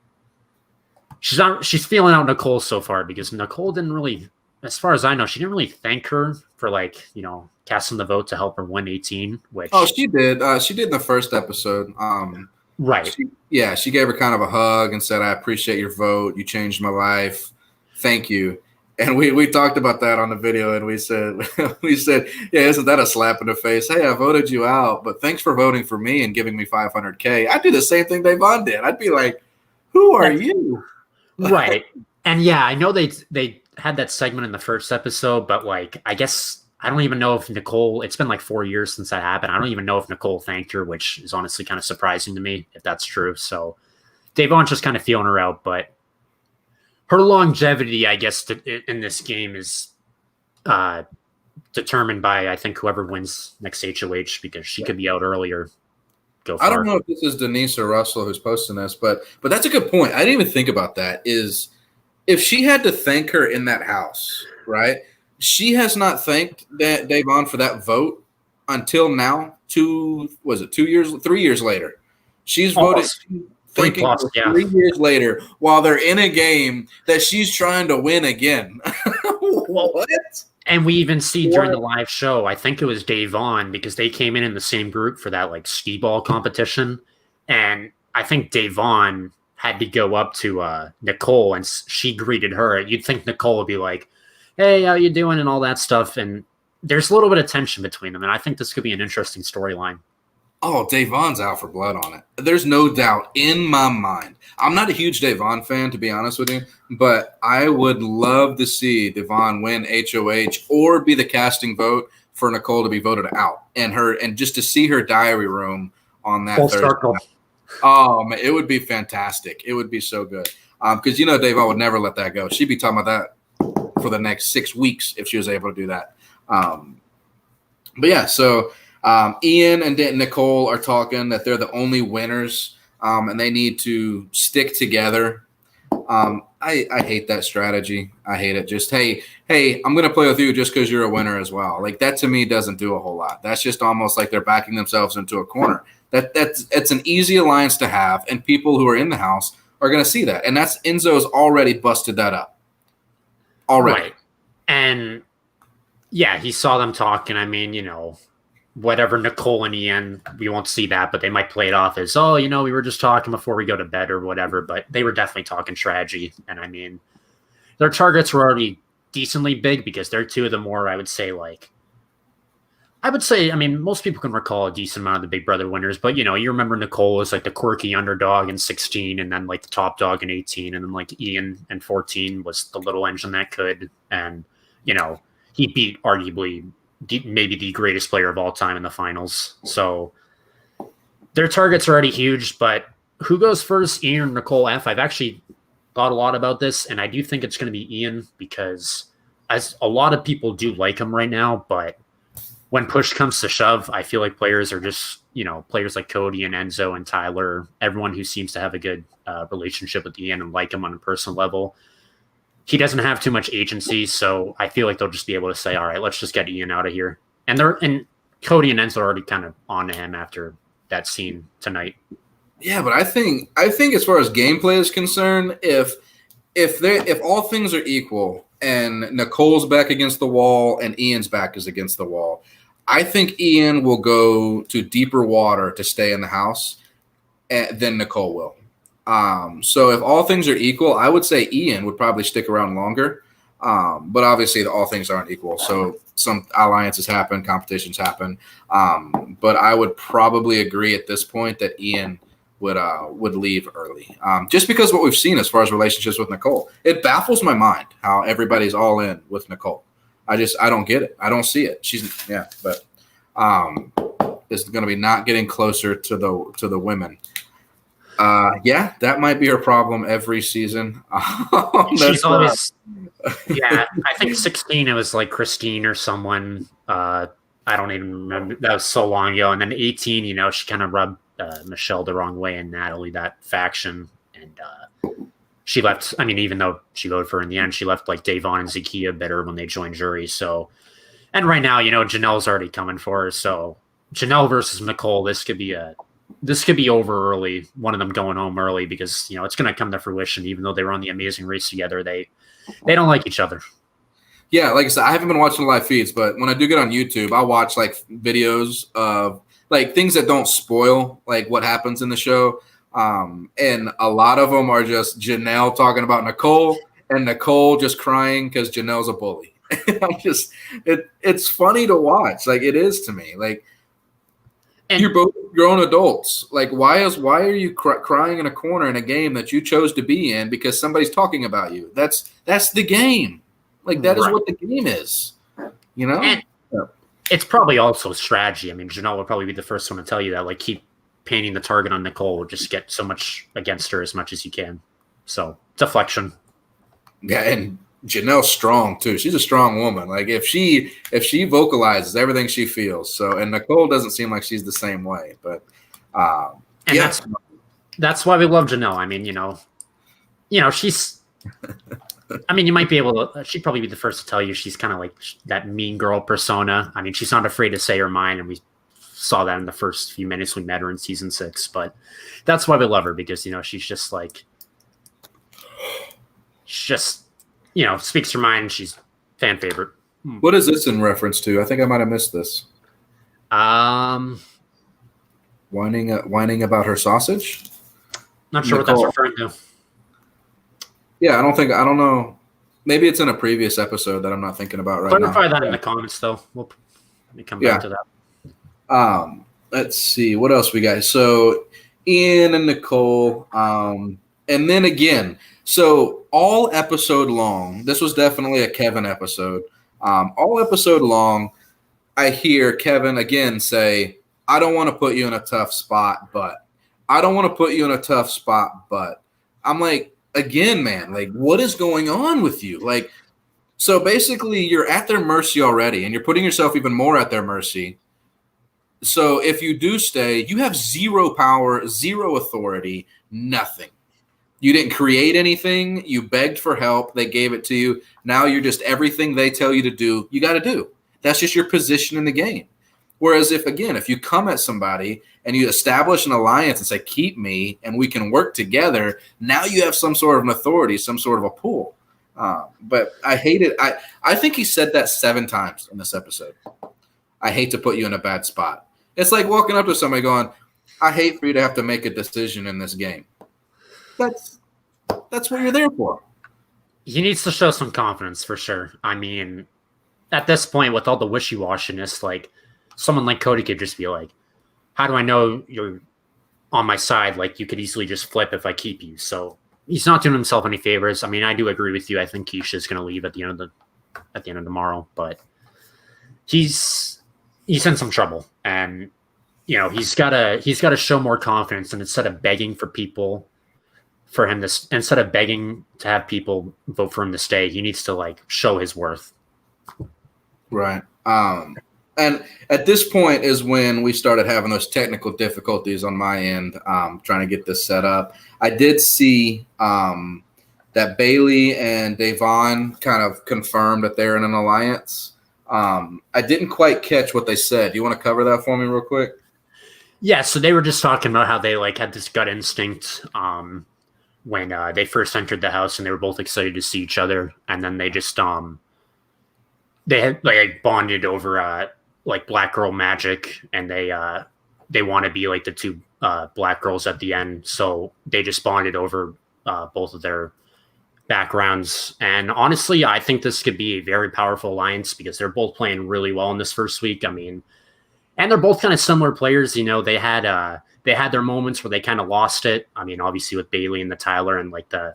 she's feeling out Nicole so far because Nicole didn't really, as far as I know, she didn't really thank her for casting the vote to help her win 18. She did. She did in the first episode. Right. She gave her kind of a hug and said, "I appreciate your vote. You changed my life. Thank you." And we talked about that on the video, and we said, yeah, isn't that a slap in the face? Hey, I voted you out, but thanks for voting for me and giving me $500K. I'd do the same thing Davon did. I'd be like, who are you? Right. And yeah, I know they had that segment in the first episode, but I guess I don't even know if Nicole, it's been 4 years since that happened. I don't even know if Nicole thanked her, which is honestly kind of surprising to me if that's true. So Davon's just kind of feeling her out, but her longevity, I guess, in this game is determined by, I think, whoever wins next HOH because she could be out earlier. I don't know if this is Denise or Russell who's posting this, but that's a good point. I didn't even think about that. Is if she had to thank her in that house, right? She has not thanked Davon for that vote until now. 3 years later. She's voted. Thinking 3 years later while they're in a game that she's trying to win again. What? And we even see during the live show, I think it was Davon because they came in the same group for that skee ball competition. And I think Davon had to go up to Nicole and she greeted her. You'd think Nicole would be like, hey, how you doing? And all that stuff. And there's a little bit of tension between them. And I think this could be an interesting storyline. Oh, Davon's out for blood on it. There's no doubt in my mind. I'm not a huge Davon fan, to be honest with you, but I would love to see Davon win HOH or be the casting vote for Nicole to be voted out, and just to see her diary room on that Thursday. Oh, man, it would be fantastic. It would be so good. Because Davon would never let that go. She'd be talking about that for the next 6 weeks if she was able to do that. But yeah, so. Ian and Nicole are talking that they're the only winners, and they need to stick together. I hate that strategy. I hate it. Just, hey, I'm going to play with you just because you're a winner as well. That to me doesn't do a whole lot. That's just almost like they're backing themselves into a corner. It's an easy alliance to have, and people who are in the house are going to see that. And that's Enzo's already busted that up. Already. Right. And, yeah, he saw them talking. I mean, whatever Nicole and Ian, we won't see that, but they might play it off as, we were just talking before we go to bed or whatever, but they were definitely talking strategy. And I mean, their targets were already decently big because they're two of the more, I would say, most people can recall a decent amount of the Big Brother winners, but you remember Nicole was the quirky underdog in 16 and then the top dog in 18. And then Ian in 14 was the little engine that could, and he beat arguably maybe the greatest player of all time in the finals. So their targets are already huge, but who goes first, Ian or Nicole F? I've actually thought a lot about this, and I do think it's going to be Ian because as a lot of people do like him right now, but when push comes to shove, I feel like players are just, players like Cody and Enzo and Tyler, everyone who seems to have a good relationship with Ian and like him on a personal level, he doesn't have too much agency, so I feel like they'll just be able to say, all right, let's just get Ian out of here. And Cody and Enzo are already kind of on to him after that scene tonight. Yeah, but I think as far as gameplay is concerned, if all things are equal and Nicole's back against the wall and Ian's back is against the wall, I think Ian will go to deeper water to stay in the house than Nicole will. So if all things are equal, I would say Ian would probably stick around longer. But obviously all things aren't equal. So some alliances happen, competitions happen. But I would probably agree at this point that Ian would leave early. Just because what we've seen as far as relationships with Nicole, it baffles my mind how everybody's all in with Nicole. I don't get it. I don't see it. But it's going to be not getting closer to the women. That might be her problem every season. She's always, I think 16, it was like Christine or someone. I don't even remember. That was so long ago. And then 18, she kind of rubbed Michelle the wrong way and Natalie, that faction. And she left. I mean, even though she voted for her in the end, she left like Davon and Zakiya bitter when they joined jury. So, and right now, Janelle's already coming for her. So Janelle versus Nicole, this could be over early, one of them going home early because, it's going to come to fruition. Even though they were on the Amazing Race together, they don't like each other. Yeah, like I said, I haven't been watching the live feeds, but when I do get on YouTube, I'll watch like videos of like things that don't spoil like what happens in the show. And a lot of them are just Janelle talking about Nicole and Nicole just crying because Janelle's a bully. It's funny to watch. Like it is to me. Like, and you're both grown adults. Like, why are you crying in a corner in a game that you chose to be in because somebody's talking about you? That's the game. Like, that is what the game is. And it's probably also strategy. I mean, Janelle will probably be the first one to tell you that. Like, keep painting the target on Nicole. Just get so much against her as much as you can. So, deflection. Yeah, and Janelle's strong too. She's a strong woman. Like if she vocalizes everything she feels. So, and Nicole doesn't seem like she's the same way. But that's why we love Janelle. I mean, she's. I mean, you might be able to. She'd probably be the first to tell you she's kind of like that mean girl persona. I mean, she's not afraid to say her mind, and we saw that in the first few minutes we met her in season 6. But that's why we love her because she's just like. Speaks her mind. She's fan favorite. What is this in reference to? I think I might have missed this. Whining about her sausage? Not sure Nicole. What that's referring to. Yeah, I don't know. Maybe it's in a previous episode that I'm not thinking about right now. Clarify that in the comments, though. Let me come back to that. Let's see. What else we got? So, Ian and Nicole. And then again, so all episode long, this was definitely a Kevin episode. All episode long, I hear Kevin again say, I don't want to put you in a tough spot, but I don't want to put you in a tough spot, but I'm like, again, man, like what is going on with you? Like, so basically you're at their mercy already and you're putting yourself even more at their mercy. So if you do stay, you have zero power, zero authority, nothing. You didn't create anything. You begged for help. They gave it to you. Now you're just everything they tell you to do, you got to do. That's just your position in the game. Whereas if you come at somebody and you establish an alliance and say, keep me and we can work together, now you have some sort of an authority, some sort of a pull. But I hate it. I think he said that 7 times in this episode. I hate to put you in a bad spot. It's like walking up to somebody going, I hate for you to have to make a decision in this game. That's what you're there for. He needs to show some confidence for sure. I mean, at this point, with all the wishy-washiness, like someone like Cody could just be like, how do I know you're on my side? Like you could easily just flip if I keep you. So he's not doing himself any favors. I mean, I do agree with you. I think Keisha's going to leave at the end of tomorrow, but he's in some trouble, and he's gotta show more confidence, and instead of begging for people for him to instead of begging to have people vote for him to stay, he needs to like show his worth. Right. And at this point is when we started having those technical difficulties on my end, trying to get this set up. I did see that Bailey and Davon kind of confirmed that they're in an alliance. I didn't quite catch what they said. Do you want to cover that for me real quick? Yeah, so they were just talking about how they like had this gut instinct when they first entered the house, and they were both excited to see each other, and then they just they had like bonded over like black girl magic, and they want to be like the two black girls at the end, so they just bonded over both of their backgrounds. And honestly, I think this could be a very powerful alliance because they're both playing really well in this first week. I mean, and they're both kind of similar players. They had their moments where they kind of lost it. I mean, obviously with Bailey and the Tyler and like the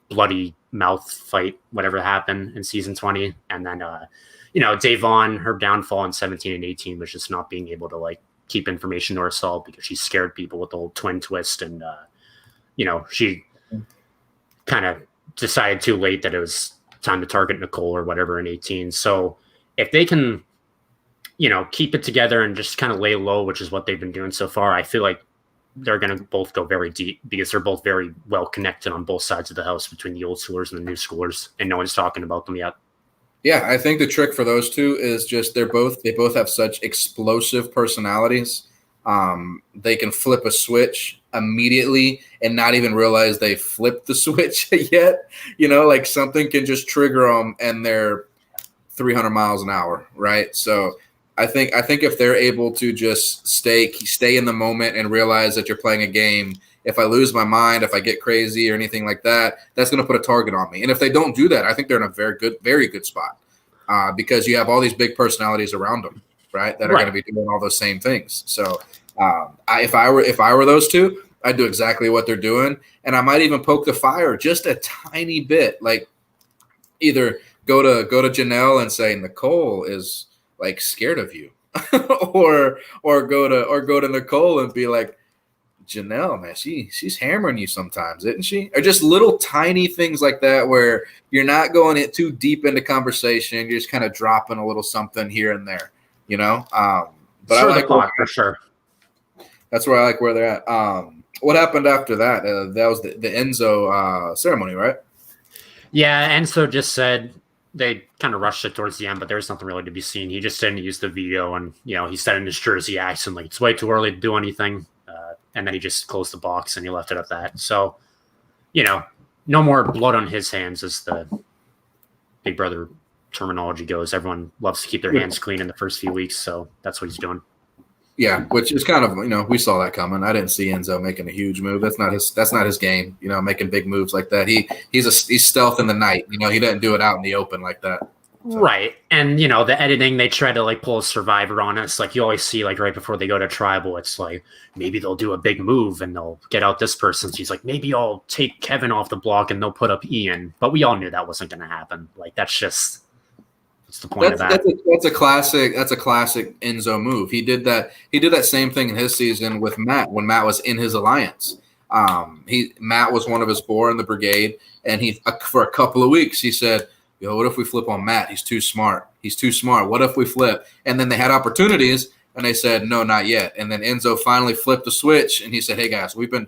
bloody mouth fight, whatever happened in season 20, and then Davon, her downfall in 17 and 18 was just not being able to like keep information to herself because she scared people with the whole twin twist, and she kind of decided too late that it was time to target Nicole or whatever in 18. So if they can keep it together and just kind of lay low, which is what they've been doing so far, I feel like they're going to both go very deep because they're both very well connected on both sides of the house between the old schoolers and the new schoolers, and no one's talking about them yet. Yeah, I think the trick for those two is just they both have such explosive personalities. They can flip a switch immediately and not even realize they flipped the switch yet. Like something can just trigger them and they're 300 miles an hour, right? So I think if they're able to just stay in the moment and realize that you're playing a game, if I lose my mind, if I get crazy or anything like that, that's going to put a target on me. And if they don't do that, I think they're in a very good spot because you have all these big personalities around them, right? That are going to be doing all those same things. So if I were those two, I'd do exactly what they're doing, and I might even poke the fire just a tiny bit. Like either go to Janelle and say Nicole is like scared of you, or go to Nicole and be like, Janelle, man, she's hammering you sometimes, isn't she? Or just little tiny things like that where you're not going too deep into conversation. You're just kind of dropping a little something here and there, But I like for sure. That's where I like where they're at. What happened after that? That was the Enzo ceremony, right? Yeah, Enzo just said they kind of rushed it towards the end, but there's nothing really to be seen. He just didn't use the video, and he said in his Jersey accent, like, it's way too early to do anything. And then he just closed the box and he left it at that. So, no more blood on his hands, as the Big Brother terminology goes. Everyone loves to keep their hands clean in the first few weeks, so that's what he's doing. Yeah, which is kind of, we saw that coming. I didn't see Enzo making a huge move. That's not his game, making big moves like that. He's stealth in the night. He doesn't do it out in the open like that. So. Right. And, the editing, they try to like pull a Survivor on us. Like you always see like right before they go to Tribal, it's like maybe they'll do a big move and they'll get out this person. So he's like, maybe I'll take Kevin off the block and they'll put up Ian. But we all knew that wasn't going to happen. Like that's the point of that. That's a classic Enzo move. He did that same thing in his season with Matt when Matt was in his alliance. Matt was one of his 4 in the brigade, and he for a couple of weeks he said, "Yo, what if we flip on Matt? He's too smart. What if we flip?" And then they had opportunities, and they said, "No, not yet." And then Enzo finally flipped the switch, and he said, "Hey guys, we've been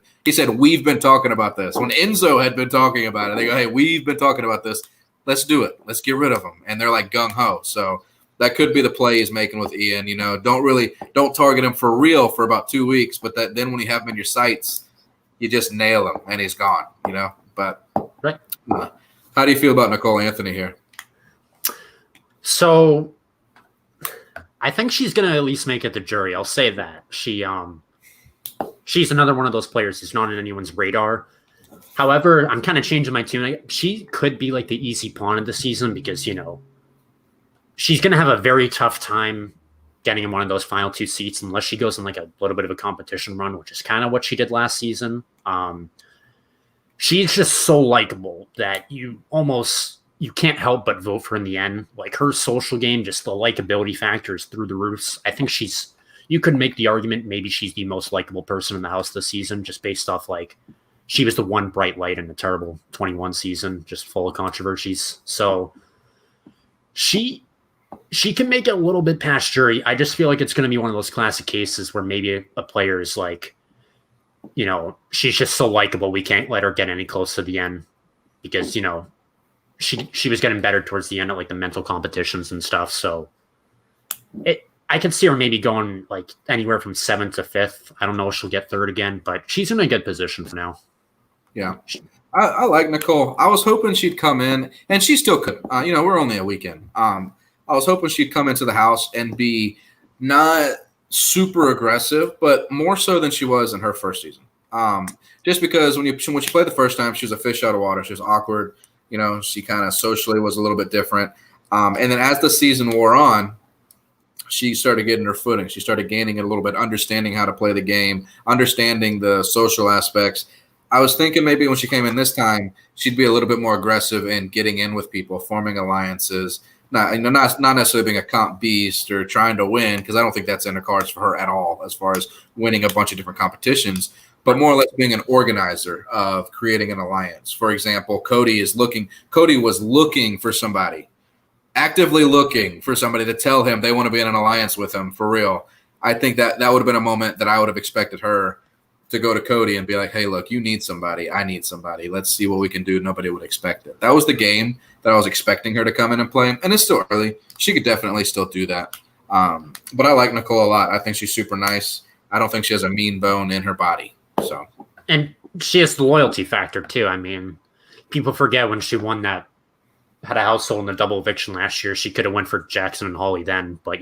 talking about this." When Enzo had been talking about it, they go, "Hey, we've been talking about this. Let's do it. Let's get rid of him." And they're like gung ho. So that could be the play he's making with Ian. Don't target him for real for about 2 weeks, but then when you have him in your sights, you just nail him and he's gone. But right. How do you feel about Nicole Anthony here? So I think she's going to at least make it to jury. I'll say that. She's another one of those players who's not on anyone's radar. However, I'm kind of changing my tune. She could be like the easy pawn of the season because, she's going to have a very tough time getting in one of those final 2 seats unless she goes in like a little bit of a competition run, which is kind of what she did last season. She's just so likable that you almost, you can't help but vote for in the end. Like her social game, just the likability factor is through the roofs. I think you could make the argument maybe she's the most likable person in the house this season, just based off like she was the one bright light in a terrible 21 season, just full of controversies. So she can make it a little bit past jury. I just feel like it's going to be one of those classic cases where maybe a player is like, she's just so likable, we can't let her get any close to the end because, she was getting better towards the end at like the mental competitions and stuff. So I could see her maybe going like anywhere from 7th to 5th. I don't know if she'll get 3rd again, but she's in a good position for now. Yeah. I like Nicole. I was hoping she'd come in, and she still could. We're only a weekend. I was hoping she'd come into the house and be not super aggressive, but more so than she was in her first season. Just because when she played the first time, she was a fish out of water. She was awkward. She kind of socially was a little bit different. And then as the season wore on, she started getting her footing. She started gaining it a little bit, understanding how to play the game, understanding the social aspects. I was thinking maybe when she came in this time, she'd be a little bit more aggressive in getting in with people, forming alliances, not necessarily being a comp beast or trying to win, because I don't think that's in the cards for her at all as far as winning a bunch of different competitions, but more or less being an organizer of creating an alliance. For example, Cody was looking for somebody, actively looking for somebody to tell him they want to be in an alliance with him for real. I think that would have been a moment that I would have expected her to go to Cody and be like, hey, look, you need somebody. I need somebody. Let's see what we can do. Nobody would expect it. That was the game that I was expecting her to come in and play. And it's still early. She could definitely still do that. But I like Nicole a lot. I think she's super nice. I don't think she has a mean bone in her body. So, and she has the loyalty factor too. I mean, people forget when she had a household in a double eviction last year. She could have went for Jackson and Holly then, but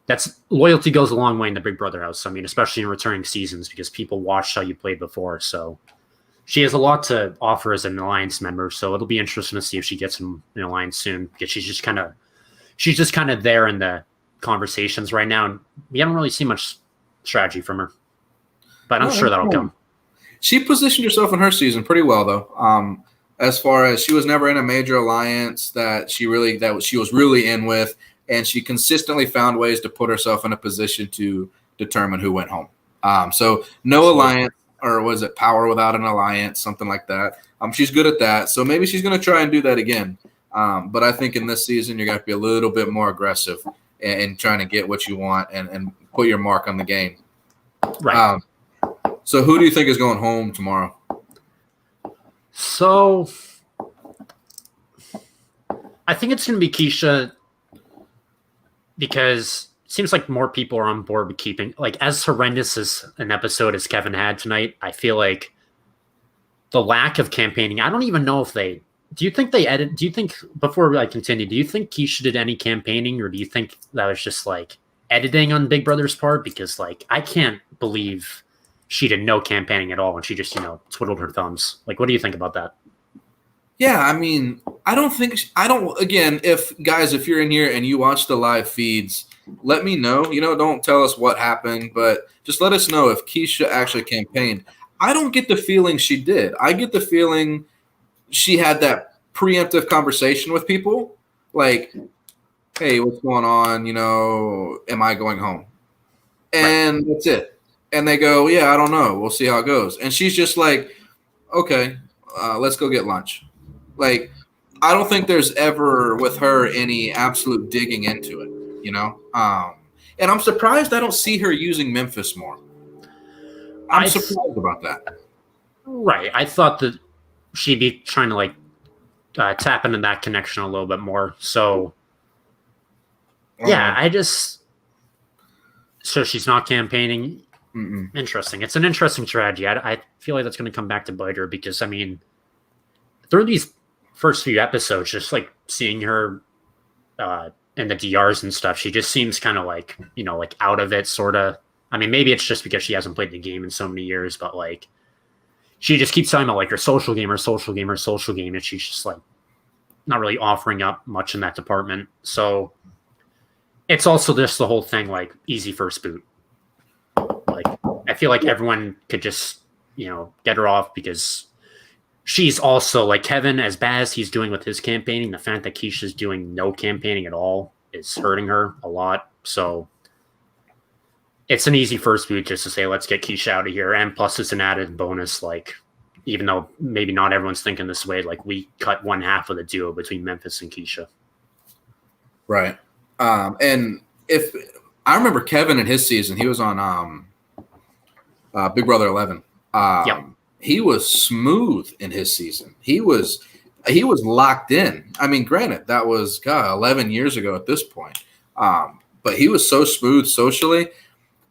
that's loyalty goes a long way in the Big Brother house. I mean, especially in returning seasons because people watched how you played before. So she has a lot to offer as an alliance member. So it'll be interesting to see if she gets in an alliance soon because she's just kind of there in the conversations right now. And we haven't really seen much strategy from her, but I'm sure that'll come. She positioned herself in her season pretty well though. As far as she was never in a major alliance that she was really in with. And she consistently found ways to put herself in a position to determine who went home. So no alliance, or was it power without an alliance, something like that. She's good at that. So maybe she's going to try and do that again. But I think in this season, you're going to have to be a little bit more aggressive in trying to get what you want and put your mark on the game. Right. So who do you think is going home tomorrow? So I think it's going to be Keisha, because it seems like more people are on board with keeping, like, as horrendous as an episode as Kevin had tonight. I feel like the lack of campaigning, I don't even know if do you think before I continue, do you think Keisha did any campaigning, or do you think that was just like editing on Big Brother's part? Because like, I can't believe she did no campaigning at all and she just, twiddled her thumbs. Like, what do you think about that? Yeah, I mean, again, if you're in here and you watch the live feeds, let me know. Don't tell us what happened, but just let us know if Keisha actually campaigned. I don't get the feeling she did. I get the feeling she had that preemptive conversation with people, like, hey, what's going on? Am I going home? And right. That's it. And they go, yeah, I don't know. We'll see how it goes. And she's just like, okay, let's go get lunch. Like, I don't think there's ever with her any absolute digging into it, and I'm surprised I don't see her using Memphis more. I'm surprised about that. Right. I thought that she'd be trying to tap into that connection a little bit more. So, yeah, so she's not campaigning. Mm-mm. Interesting. It's an interesting strategy. I feel like that's going to come back to bite her because, I mean, through these first few episodes, just like seeing her in the DRs and stuff, she just seems kind of like out of it, sort of. I mean, maybe it's just because she hasn't played the game in so many years, but like she just keeps talking about like her social game, and she's just like not really offering up much in that department. So it's also just the whole thing, like easy first boot. Like I feel like everyone could just get her off because she's also like Kevin, as bad as he's doing with his campaigning, the fact that Keisha's doing no campaigning at all is hurting her a lot. So it's an easy first boot just to say, let's get Keisha out of here. And plus it's an added bonus, like, even though maybe not everyone's thinking this way, like we cut one half of the duo between Memphis and Keisha. Right. And if I remember Kevin in his season, he was on Big Brother 11. Yep. He was smooth in his season. He was locked in. I mean, granted, that was 11 years ago at this point. But he was so smooth socially.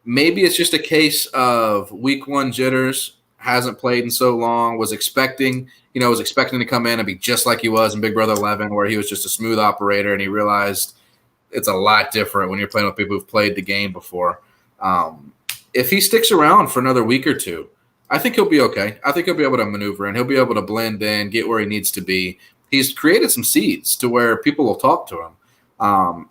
Maybe it's just a case of week one jitters, hasn't played in so long, was expecting to come in and be just like he was in Big Brother 11, where he was just a smooth operator, and he realized it's a lot different when you're playing with people who've played the game before. If he sticks around for another week or two, I think he'll be okay. I think he'll be able to maneuver in. He'll be able to blend in, get where he needs to be. He's created some seeds to where people will talk to him.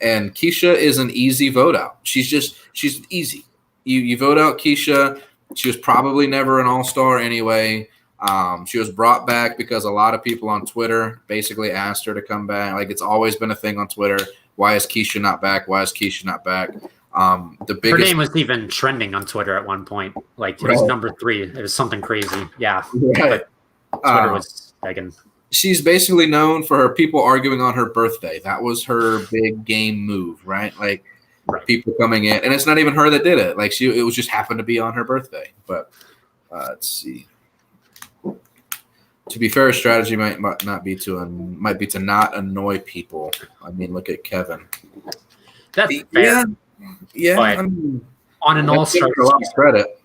And Keisha is an easy vote out. She's easy. You vote out Keisha. She was probably never an all-star anyway. She was brought back because a lot of people on Twitter basically asked her to come back. Like, it's always been a thing on Twitter. Why is Keisha not back? Why is Keisha not back? Her name was even trending on Twitter at one point. Like, it was number 3. It was something crazy. Yeah. Right. But Twitter was begging. She's basically known for her people arguing on her birthday. That was her big game move, right? Like, people coming in. And it's not even her that did it. Like, it was just happened to be on her birthday. But let's see. To be fair, her strategy might be to not annoy people. I mean, look at Kevin. That's fair. Yeah. But I mean, on an all-star credit.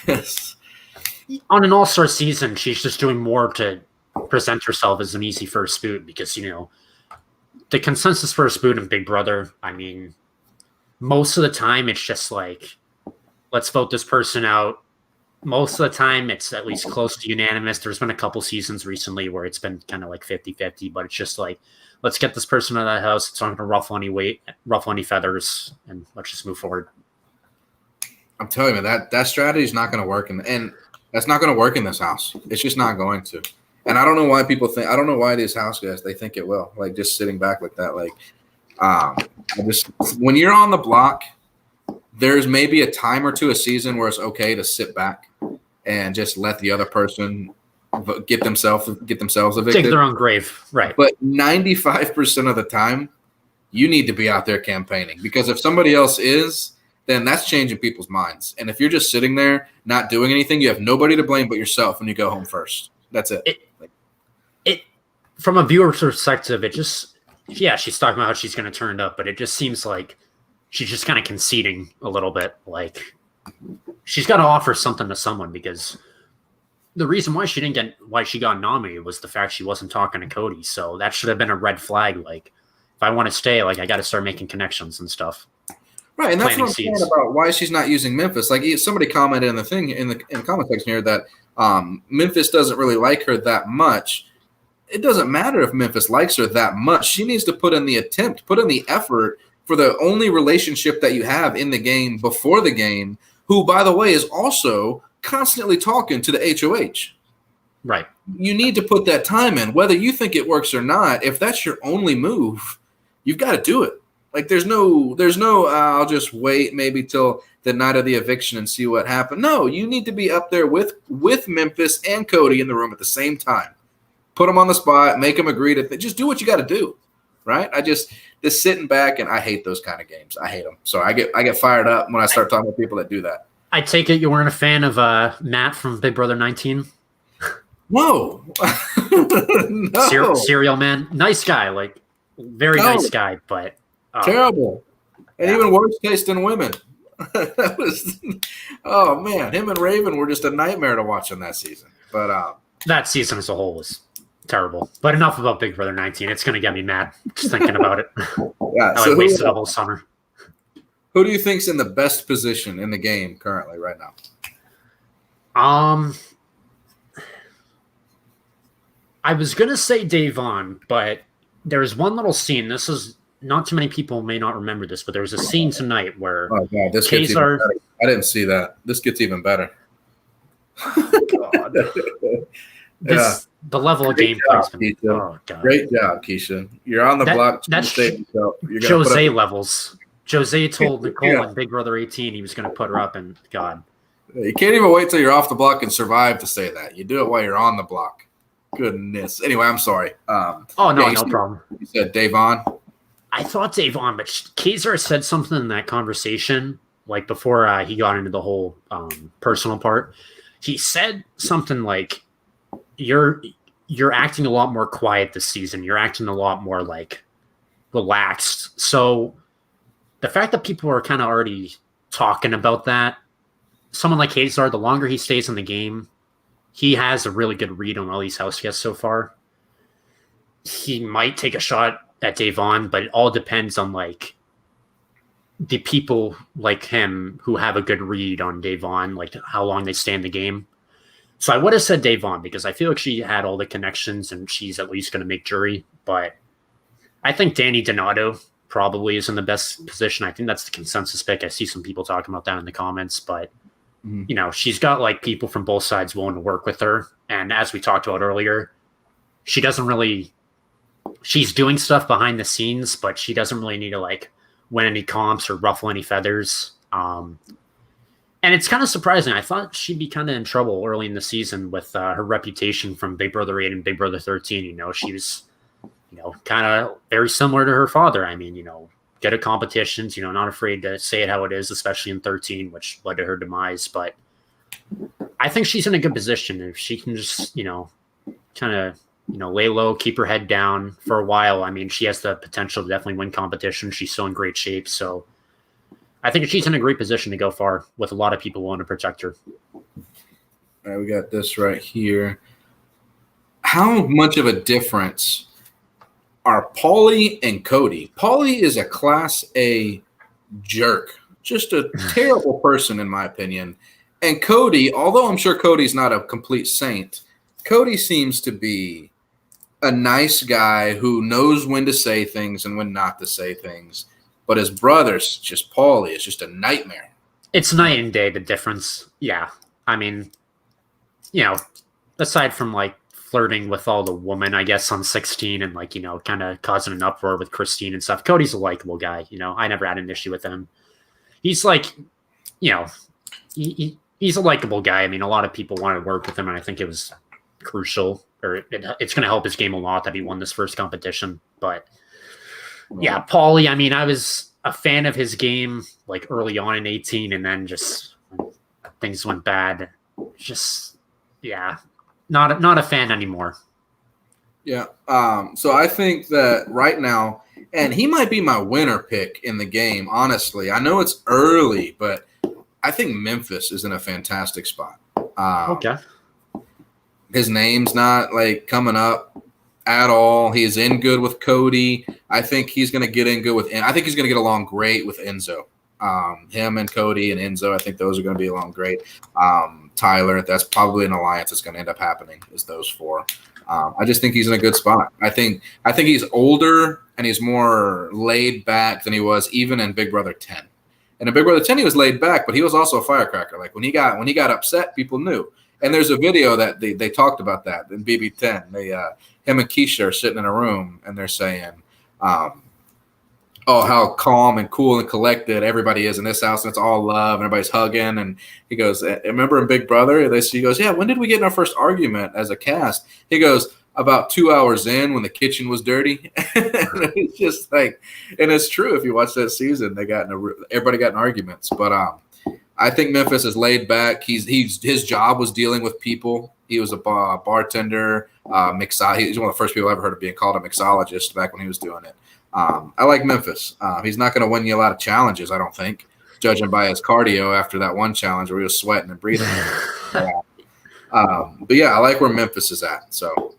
Yes. On an all-star season, she's just doing more to present herself as an easy first boot because, the consensus first boot in Big Brother, I mean, most of the time it's just like, let's vote this person out. Most of the time it's at least close to unanimous. There's been a couple seasons recently where it's been kind of like 50-50, but it's just like, let's get this person out of the house. It's not going to ruffle any feathers, and let's just move forward. I'm telling you, that strategy is not going to work, and that's not going to work in this house. It's just not going to. And I don't know why people think. I don't know why these house guys they think it will. Like, just sitting back like that. Like, when you're on the block, there's maybe a time or two a season where it's okay to sit back and just let the other person get themselves evicted. Dig their own grave, right? But 95% of the time, you need to be out there campaigning, because if somebody else is, then that's changing people's minds. And if you're just sitting there not doing anything, you have nobody to blame but yourself when you go home first. That's it. From a viewer perspective, she's talking about how she's going to turn it up, but it just seems like she's just kind of conceding a little bit. Like, she's got to offer something to someone, because the reason why she got nominated was the fact she wasn't talking to Cody. So that should have been a red flag. Like, if I want to stay, like, I got to start making connections and stuff. Right, and that's what I'm saying about why she's not using Memphis. Like, somebody commented in the comment section here that Memphis doesn't really like her that much. It doesn't matter if Memphis likes her that much. She needs to put in the attempt, put in the effort for the only relationship that you have in the game before the game, who, by the way, is also constantly talking to the HOH. Right. You need to put that time in, whether you think it works or not. If that's your only move, you've got to do it. Like, there's no I'll just wait maybe till the night of the eviction and see what happened. No, you need to be up there with Memphis and Cody in the room at the same time. Put them on the spot, make them agree to just do what you got to do, right? This sitting back, and I hate those kind of games. I hate them. So I get fired up when I start talking to people that do that. I take it you weren't a fan of Matt from Big Brother 19? No. No. Serial man. Nice guy, like, very nice guy, but terrible. And even worse taste in women. That was, oh man, him and Raven were just a nightmare to watch in that season. But that season as a whole was terrible. But enough about Big Brother 19. It's going to get me mad just thinking about it. Yeah, I wasted a whole summer. Who do you think's in the best position in the game currently right now? I was going to say Davon, but there's one little scene. This is not too many people may not remember this, but there was a scene tonight where this gets even better. I didn't see that. This gets even better. God. The level of gameplay has been. Oh god! Great job, Keisha. You're on the block. That's Jose levels. Jose told Nicole in Big Brother 18 he was going to put her up, and God, you can't even wait till you're off the block and survive to say that. You do it while you're on the block. Goodness. Anyway, I'm sorry. No problem. You said Davon. I thought Davon, but Kaiser said something in that conversation, like before he got into the whole personal part. He said something like, "You're acting a lot more quiet this season. You're acting a lot more like relaxed." So the fact that people are kind of already talking about that, someone like Hazard, the longer he stays in the game, he has a really good read on all these house guests so far. He might take a shot at Davon, but it all depends on like the people like him who have a good read on Davon, like how long they stay in the game. So I would have said Davon because I feel like she had all the connections and she's at least going to make jury. But I think Danny Donato probably is in the best position. I think that's the consensus pick. I see some people talking about that in the comments, but you know, she's got like people from both sides willing to work with her. And as we talked about earlier, she's doing stuff behind the scenes, but she doesn't really need to like win any comps or ruffle any feathers. And it's kind of surprising. I thought she'd be kind of in trouble early in the season with her reputation from Big Brother 8 and Big Brother 13. You know, she was, you know, kind of very similar to her father. I mean, you know, good at competitions, you know, not afraid to say it how it is, especially in 13, which led to her demise. But I think she's in a good position if she can just, you know, kind of, you know, lay low, keep her head down for a while. I mean, she has the potential to definitely win competition. She's so in great shape. So I think she's in a great position to go far with a lot of people willing to protect her. All right, we got this right here. How much of a difference are Paulie and Cody? Paulie is a Class A jerk, just a terrible person in my opinion. And Cody, although I'm sure Cody's not a complete saint, Cody seems to be a nice guy who knows when to say things and when not to say things. But his brother's just Paulie is just a nightmare. It's night and day, the difference. Yeah. I mean, you know, aside from like flirting with all the women, I guess, on 16 and like, you know, kind of causing an uproar with Christine and stuff, Cody's a likable guy. You know, I never had an issue with him. He's like, you know, he's a likable guy. I mean, a lot of people wanted to work with him, and I think it was crucial, or it's going to help his game a lot that he won this first competition. But yeah, Paulie, I mean, I was a fan of his game like early on in 18, and then just things went bad. Just, yeah, not a fan anymore. Yeah. So I think that right now, and he might be my winner pick in the game, honestly. I know it's early, but I think Memphis is in a fantastic spot. Okay. His name's not like coming up at all. He is in good with Cody. I think he's going to get in good with – I think he's going to get along great with Enzo. Him and Cody and Enzo, I think those are going to be along great. Tyler, that's probably an alliance that's going to end up happening is those four. I just think he's in a good spot. I think he's older and he's more laid back than he was even in Big Brother 10. And in Big Brother 10, he was laid back, but he was also a firecracker. Like when he got upset, people knew. And there's a video that they talked about that in BB10. Him and Keisha are sitting in a room and they're saying, how calm and cool and collected everybody is in this house, and it's all love, and everybody's hugging. And he goes, remember in Big Brother? She goes, yeah, when did we get in our first argument as a cast? He goes, about 2 hours in when the kitchen was dirty. It's just like, and it's true. If you watch that season, everybody got in arguments. But I think Memphis is laid back. His job was dealing with people. He was a bartender, he's one of the first people I ever heard of being called a mixologist back when he was doing it. I like Memphis. He's not going to win you a lot of challenges, I don't think, judging by his cardio after that one challenge where he was sweating and breathing. But yeah, I like where Memphis is at. So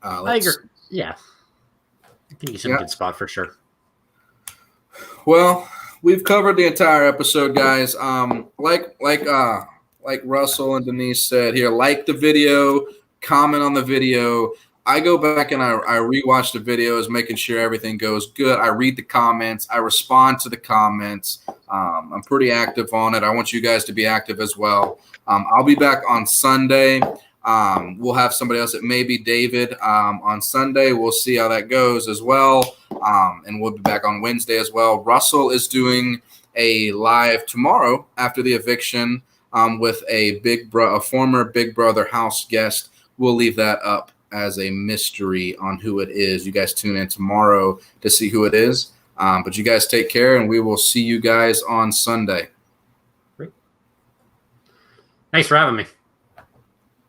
I agree. Yeah, I think he's in a good spot for sure. Well, we've covered the entire episode, guys. Like Russell and Denise said here, like the video, comment on the video. I go back and I rewatch the videos, making sure everything goes good. I read the comments. I respond to the comments. I'm pretty active on it. I want you guys to be active as well. I'll be back on Sunday. We'll have somebody else. It may be David on Sunday. We'll see how that goes as well. And we'll be back on Wednesday as well. Russell is doing a live tomorrow after the eviction with a former Big Brother house guest. We'll leave that up as a mystery on who it is. You guys tune in tomorrow to see who it is. But you guys take care, and we will see you guys on Sunday. Great. Thanks for having me.